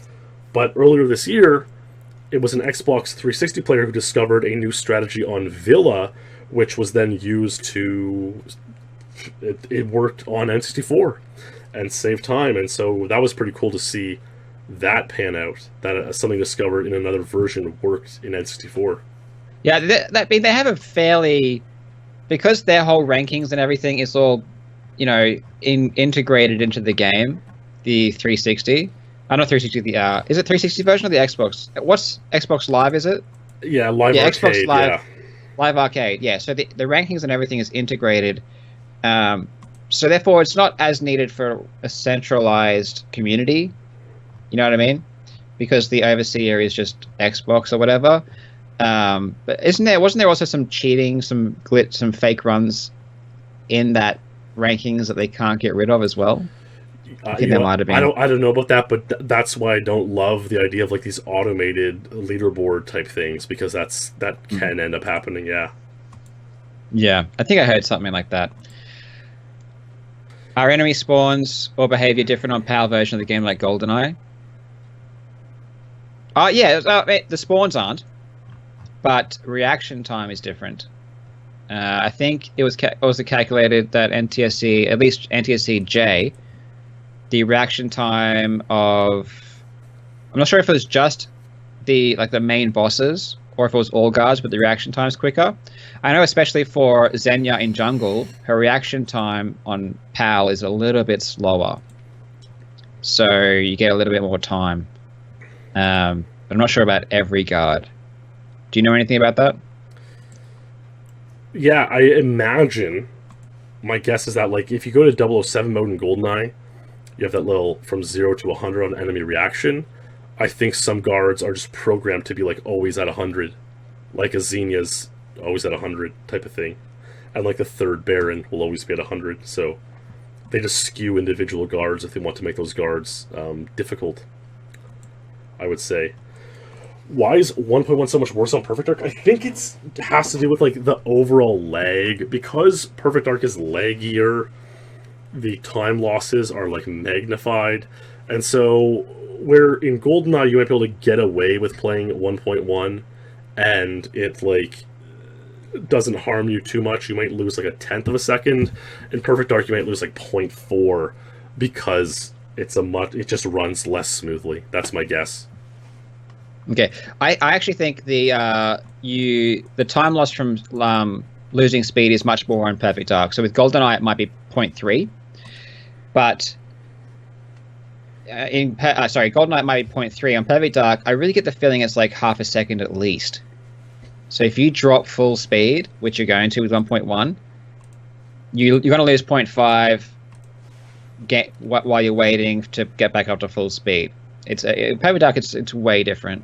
Speaker 1: But earlier this year, it was an Xbox 360 player who discovered a new strategy on Villa, which was then used to... It worked on N64 and saved time, and so that was pretty cool to see that pan out, that something discovered in another version worked in N64.
Speaker 2: Yeah, they have a fairly... Because their whole rankings and everything is all, integrated into the game, the 360... not 360, is it 360 version of the Xbox? What's Xbox Live, is it?
Speaker 1: Yeah, Live Arcade,
Speaker 2: Xbox Live,
Speaker 1: yeah.
Speaker 2: Live Arcade, yeah. So the rankings and everything is integrated. So therefore, it's not as needed for a centralized community. You know what I mean? Because the overseer is just Xbox or whatever. But wasn't there also some cheating, some glitch, some fake runs in that rankings that they can't get rid of as well? I think there might have been.
Speaker 1: I don't know about that, but that's why I don't love the idea of like these automated leaderboard type things, because that can end up happening. Yeah.
Speaker 2: Yeah, I think I heard something like that. Are enemy spawns or behavior different on PAL version of the game like GoldenEye? The spawns aren't, but reaction time is different. I think it was also calculated that NTSC, at least NTSC J, the reaction time of... I'm not sure if it was just the main bosses or if it was all guards, but the reaction time is quicker. I know especially for Xenia in jungle, her reaction time on PAL is a little bit slower. So you get a little bit more time. But I'm not sure about every guard. Do you know anything about that?
Speaker 1: Yeah, I imagine... My guess is that like if you go to 007 mode in GoldenEye, you have that little from 0 to 100 on enemy reaction. I think some guards are just programmed to be like always at 100. Like a Xenia's always at 100 type of thing. And like the third Baron will always be at 100. So they just skew individual guards if they want to make those guards difficult, I would say. Why is 1.1 so much worse on Perfect Dark? I think it has to do with like the overall lag. Because Perfect Dark is laggier, the time losses are like magnified. And so where in GoldenEye you might be able to get away with playing at 1.1 and it like doesn't harm you too much, you might lose like a tenth of a second. In Perfect Dark you might lose like 0.4 because it just runs less smoothly. That's my guess.
Speaker 2: Okay, I actually think the time loss from losing speed is much more on Perfect Dark. So with GoldenEye it might be 0.3, but GoldenEye might be 0.3. On Perfect Dark, I really get the feeling it's like half a second at least. So if you drop full speed, which you're going to with 1.1, you're going to lose 0.5 while you're waiting to get back up to full speed. Perfect Dark, it's way different.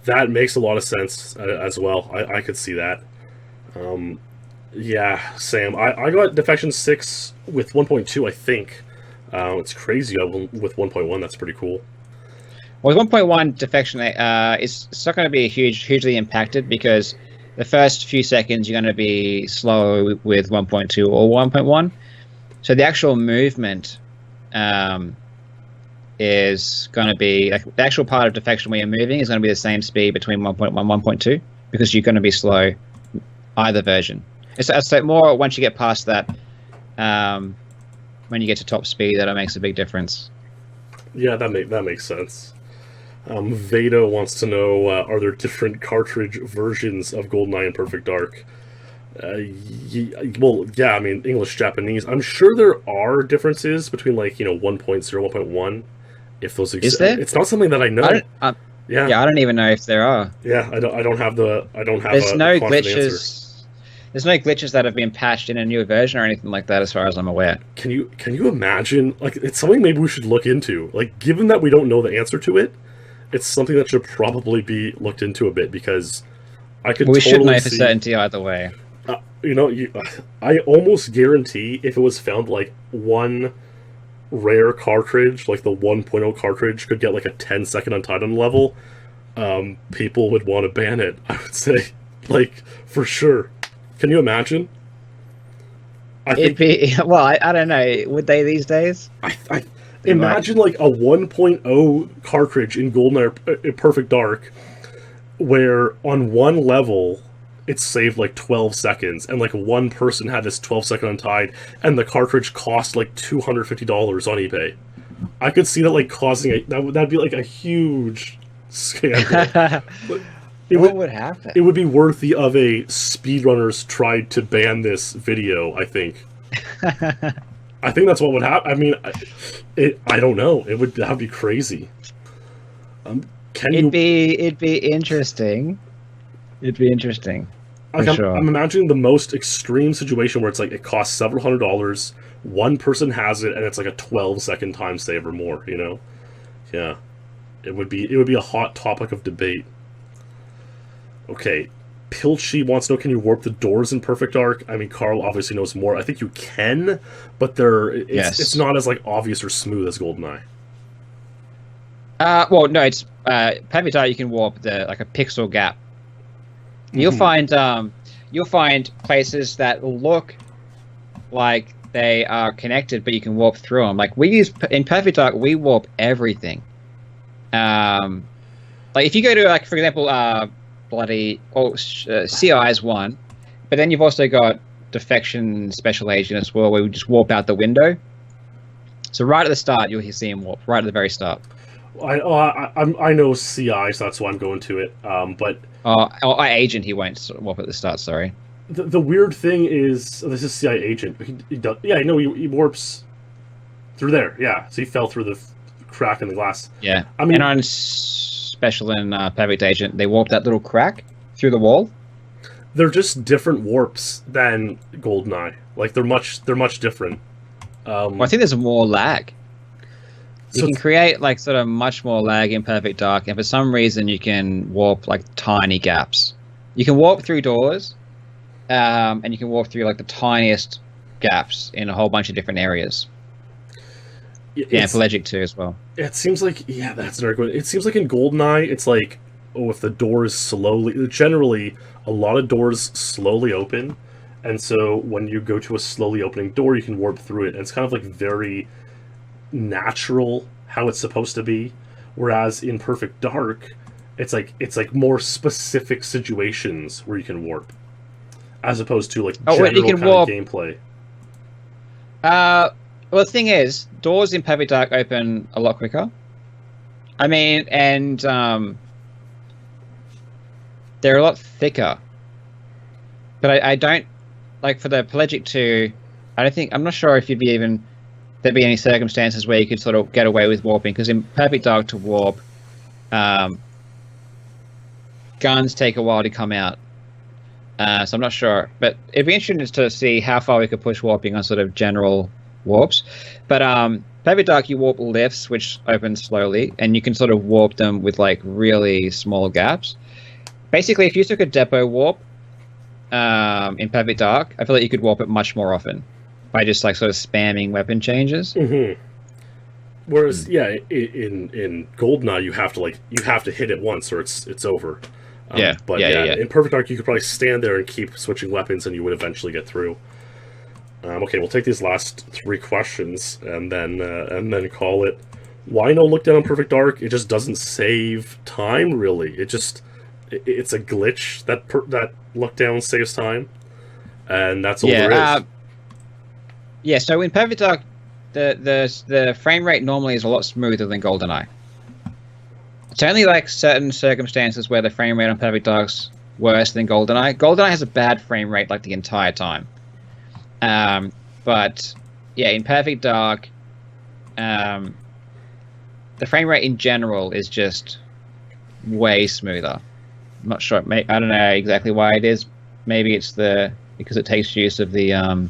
Speaker 1: That makes a lot of sense as well. I could see that. Yeah, Sam. I got Defection 6 with 1.2, I think. It's crazy with 1.1. That's pretty cool.
Speaker 2: Well, with 1.1 Defection, it's not going to be hugely impacted because the first few seconds you're going to be slower with 1.2 or 1.1. So the actual movement is going to be like the actual part of defection where you're moving is going to be the same speed between 1.1 and 1.2 because you're going to be slow either version. It's more once you get past that, when you get to top speed, that it makes a big difference.
Speaker 1: Yeah, that makes sense. Veda wants to know, are there different cartridge versions of GoldenEye and Perfect Dark? Well, yeah, I mean, English, Japanese. I'm sure there are differences between, like, 1.0, 1.1, if those exist.
Speaker 2: Is there?
Speaker 1: It's not something that I know.
Speaker 2: Yeah, I don't even know if there are.
Speaker 1: Yeah, I don't have
Speaker 2: There's
Speaker 1: a
Speaker 2: no
Speaker 1: confident
Speaker 2: glitches.
Speaker 1: answer.
Speaker 2: There's no glitches that have been patched in a newer version or anything like that, as far as I'm aware.
Speaker 1: Can you imagine? Like, it's something maybe we should look into. Like, given that we don't know the answer to it, it's something that should probably be looked into a bit, because I could.
Speaker 2: We
Speaker 1: totally
Speaker 2: should know for
Speaker 1: see,
Speaker 2: certainty either way.
Speaker 1: I almost guarantee if it was found, like, one rare cartridge, like the 1.0 cartridge, could get like a 10-second Untitled level, people would want to ban it. I would say, like, for sure. Can you imagine? I
Speaker 2: don't know. Would they these days?
Speaker 1: I imagine like a 1.0 cartridge in GoldenEye Perfect Dark, where on one level it saved like 12 seconds, and like one person had this 12-second Untied, and the cartridge cost like $250 on eBay. I could see that like causing that'd be like a huge scandal.
Speaker 2: What would happen?
Speaker 1: It would be worthy of a speedrunners tried to ban this video, I think. I think that's what would happen. I mean, I don't know. That'd be crazy. It'd
Speaker 2: be interesting. It'd be interesting.
Speaker 1: Like, I'm imagining the most extreme situation where it's like it costs several $100s, one person has it, and it's like a 12-second time save or more. Yeah, it would be a hot topic of debate. Okay, Pilchi wants to know, can you warp the doors in Perfect Dark? I mean, Carl obviously knows more. I think you can, but it's not as like obvious or smooth as GoldenEye.
Speaker 2: Well, no, it's Perfect Dark. You can warp like a pixel gap. You'll find places that look like they are connected, but you can warp through them. Like in Perfect Dark, we warp everything. Like if you go to, like, for example, CI is one, but then you've also got Defection Special Agent as well, where we just warp out the window. So right at the start, you'll see him warp right at the very start.
Speaker 1: I know CI, so that's why I'm going to it. But
Speaker 2: Agent, he won't warp at the start. Sorry.
Speaker 1: The weird thing is, this is CI Agent. He does, yeah, I know he warps through there. Yeah, so he fell through the crack in the glass.
Speaker 2: Yeah,
Speaker 1: I mean,
Speaker 2: and on Special and Perfect Agent, they warp that little crack through the wall.
Speaker 1: They're just different warps than GoldenEye. Like, they're much different.
Speaker 2: Well, I think there's more lag. You can create like sort of much more lag in Perfect Dark, and for some reason you can warp like tiny gaps. You can warp through doors, and you can warp through like the tiniest gaps in a whole bunch of different areas. Yeah, Pelagic too as well.
Speaker 1: It seems like, yeah, that's very good. It seems like in GoldenEye, it's like, if the doors generally, a lot of doors slowly open, and so when you go to a slowly opening door, you can warp through it, and it's kind of like very natural how it's supposed to be. Whereas in Perfect Dark, it's like more specific situations where you can warp, as opposed to like general
Speaker 2: you can
Speaker 1: kind
Speaker 2: warp.
Speaker 1: Of gameplay.
Speaker 2: Well, the thing is, doors in Perfect Dark open a lot quicker. I mean, and they're a lot thicker. But I don't, like, for the Pelagic 2, I'm not sure if there'd be any circumstances where you could sort of get away with warping, because in Perfect Dark to warp, guns take a while to come out. So I'm not sure. But it'd be interesting to see how far we could push warping on sort of general warps. But Perfect Dark, you warp lifts, which open slowly, and you can sort of warp them with like really small gaps. Basically, if you took a depot warp in Perfect Dark, I feel like you could warp it much more often by just like sort of spamming weapon changes.
Speaker 1: Mm-hmm. Whereas, yeah, in GoldenEye, you have to hit it once or it's over. But in Perfect Dark, you could probably stand there and keep switching weapons, and you would eventually get through. Okay, we'll take these last 3 questions and then call it Why no look down on Perfect Dark? It just doesn't save time, really. It's a glitch that look down saves time, and that's all there is.
Speaker 2: Yeah. So in Perfect Dark, the frame rate normally is a lot smoother than Goldeneye. It's only like certain circumstances where the frame rate on Perfect Dark's worse than Goldeneye. Goldeneye has a bad frame rate like the entire time. But yeah, in Perfect Dark, the frame rate in general is just way smoother. I'm not sure. I don't know exactly why it is. Maybe it's because it takes use of the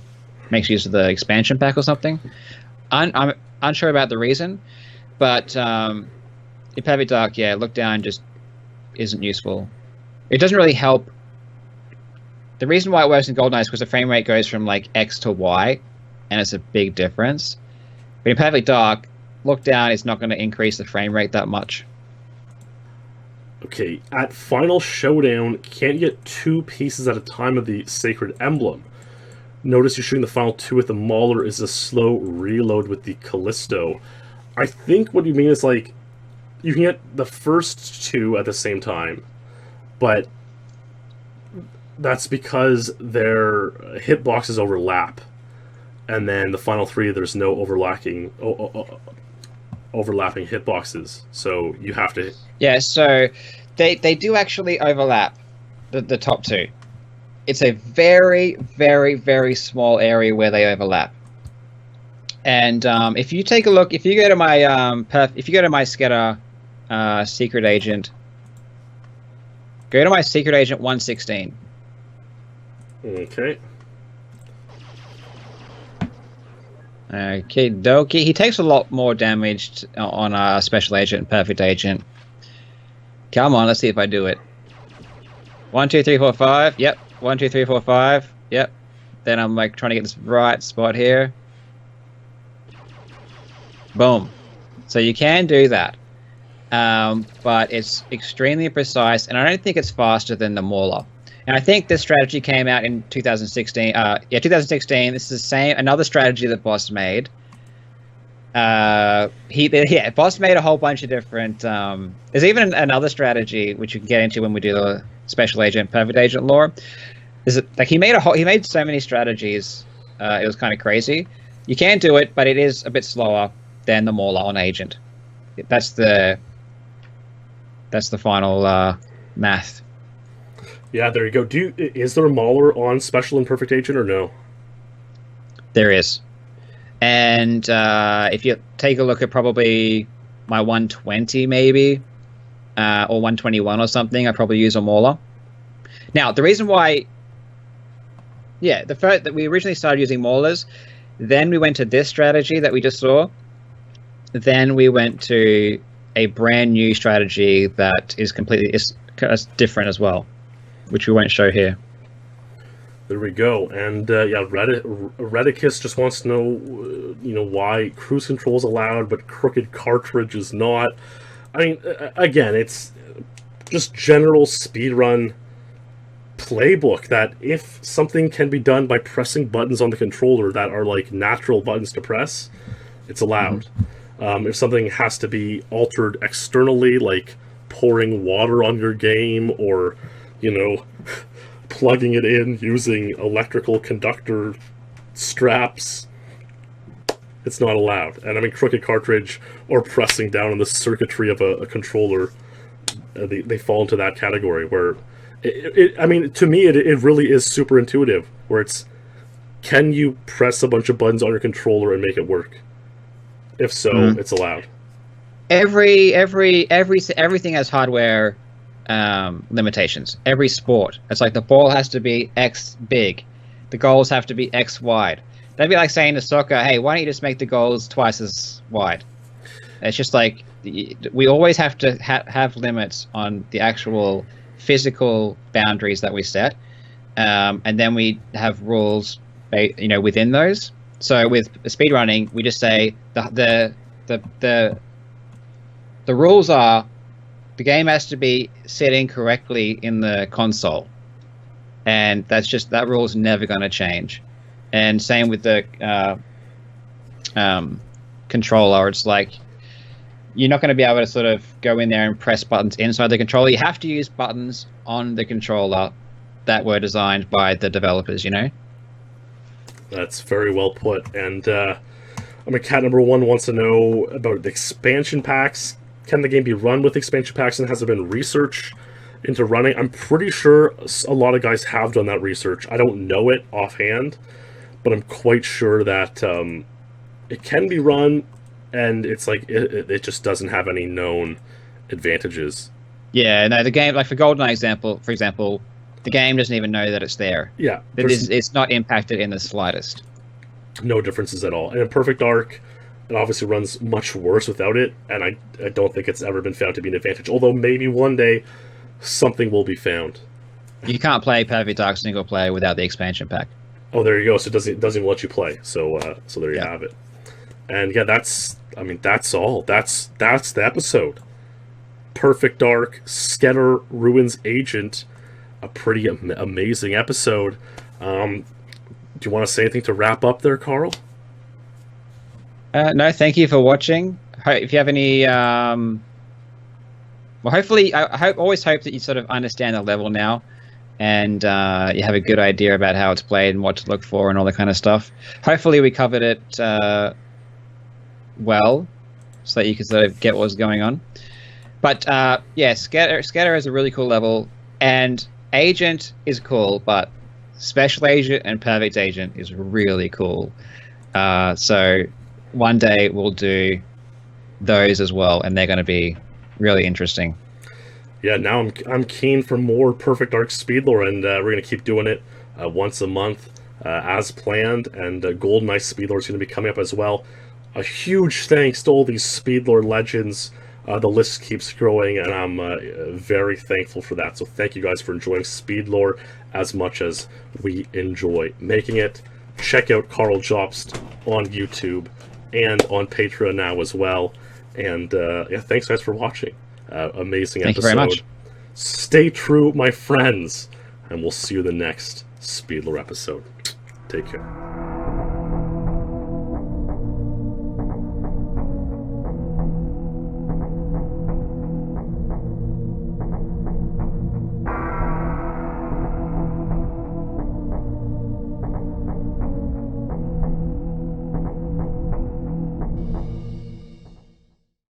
Speaker 2: makes use of the expansion pack or something. I'm unsure about the reason, but in Perfect Dark, yeah, look down just isn't useful. It doesn't really help. The reason why it works in Goldeneye is because the frame rate goes from like X to Y, and it's a big difference. But in Perfect Dark, look down is not going to increase the frame rate that much.
Speaker 1: Okay, at Final Showdown, can't you get 2 pieces at a time of the Sacred Emblem? Notice you're shooting the final 2 with the Mauler is a slow reload with the Callisto. I think what you mean is like, you can get the first 2 at the same time, but that's because their hitboxes overlap. And then the final 3, there's no overlapping hitboxes, so you have to...
Speaker 2: Yeah, so they do actually overlap, the top 2. It's a very, very, very small area where they overlap. And if you take a look, if you go to my Skedar Secret Agent, go to my Secret Agent 116.
Speaker 1: Okay.
Speaker 2: Okay, dokie. He takes a lot more damage on Special Agent and Perfect Agent. Come on, let's see if I do it. 1, 2, 3, 4, 5. Yep. 1, 2, 3, 4, 5. Yep. Then I'm like trying to get this right spot here. Boom. So you can do that. But it's extremely precise, and I don't think it's faster than the Mauler. And I think this strategy came out in 2016. 2016. This is another strategy that Boss made. Boss made a whole bunch of different. There's even another strategy which you can get into when we do the Special Agent, Perfect Agent lore. He made so many strategies. It was kind of crazy. You can do it, but it is a bit slower than the Mauler on Agent. That's the final math.
Speaker 1: Yeah, there you go. Is there a Mauler on Special and Perfect Agent or no?
Speaker 2: There is. And if you take a look at probably my 120 maybe, or 121 or something, I probably use a Mauler. Now, the reason why... Yeah, the fact that we originally started using Maulers, then we went to this strategy that we just saw, then we went to a brand new strategy that is completely different as well, which we won't show here.
Speaker 1: There we go. And Redicus just wants to know, why cruise control is allowed, but crooked cartridge is not. I mean, again, it's just general speedrun playbook that if something can be done by pressing buttons on the controller that are like natural buttons to press, it's allowed. If something has to be altered externally, like pouring water on your game or, plugging it in using electrical conductor straps, it's not allowed. And I mean, crooked cartridge or pressing down on the circuitry of a controller, they fall into that category where, to me, it really is super intuitive, where it's, can you press a bunch of buttons on your controller and make it work? If so, it's allowed. Everything has hardware limitations. Every sport. It's like the ball has to be X big. The goals have to be X wide. That'd be like saying to soccer, hey, why don't you just make the goals twice as wide? It's just like, we always have to have limits on the actual physical boundaries that we set. And then we have rules, within those. So with speedrunning, we just say the rules are the game has to be setting correctly in the console, and that rule is never going to change. And same with the controller. It's like
Speaker 2: you're not going to be able to sort of go in there and press buttons inside the controller. You have to use buttons on the controller that were designed by the developers, you know?
Speaker 1: That's very well put. And, Cat number 1 wants to know about the expansion packs. Can the game be run with expansion packs, and has there been research into running? I'm pretty sure a lot of guys have done that research. I don't know it offhand, but I'm quite sure that it can be run, and it's like it just doesn't have any known advantages.
Speaker 2: Yeah, no, the game, like for Goldeneye for example, the game doesn't even know that it's there.
Speaker 1: Yeah.
Speaker 2: It's not impacted in the slightest.
Speaker 1: No differences at all. And in Perfect Dark, it obviously runs much worse without it, and I don't think it's ever been found to be an advantage, although maybe one day something will be found.
Speaker 2: You can't play Perfect Dark single player without the expansion pack.
Speaker 1: Oh, there you go. So it doesn't even let you play. So there you have it. And yeah, that's all. That's the episode. Perfect Dark, Skedar Ruins Agent, a pretty amazing episode. Do you want to say anything to wrap up there, Carl?
Speaker 2: No, thank you for watching. If you have any, well, hopefully, I always hope that you sort of understand the level now, and you have a good idea about how it's played and what to look for and all that kind of stuff. Hopefully, we covered it well, so that you can sort of get what's going on. But yeah, Skedar is a really cool level, and Agent is cool, but Special Agent and Perfect Agent is really cool. So one day we'll do those as well, and they're going to be really interesting.
Speaker 1: Yeah, now I'm keen for more Perfect Dark Speedlore, and we're going to keep doing it once a month as planned, and Goldeneye Speedlore is going to be coming up as well. A huge thanks to all these Speedlore legends. The list keeps growing, and I'm very thankful for that. So thank you guys for enjoying Speedlore as much as we enjoy making it. Check out Karl Jobst on YouTube and on Patreon now as well. And yeah, thanks guys for watching. Amazing
Speaker 2: Thank
Speaker 1: episode.
Speaker 2: you very much.
Speaker 1: Stay true, my friends, and we'll see you in the next Speedlore episode. Take care.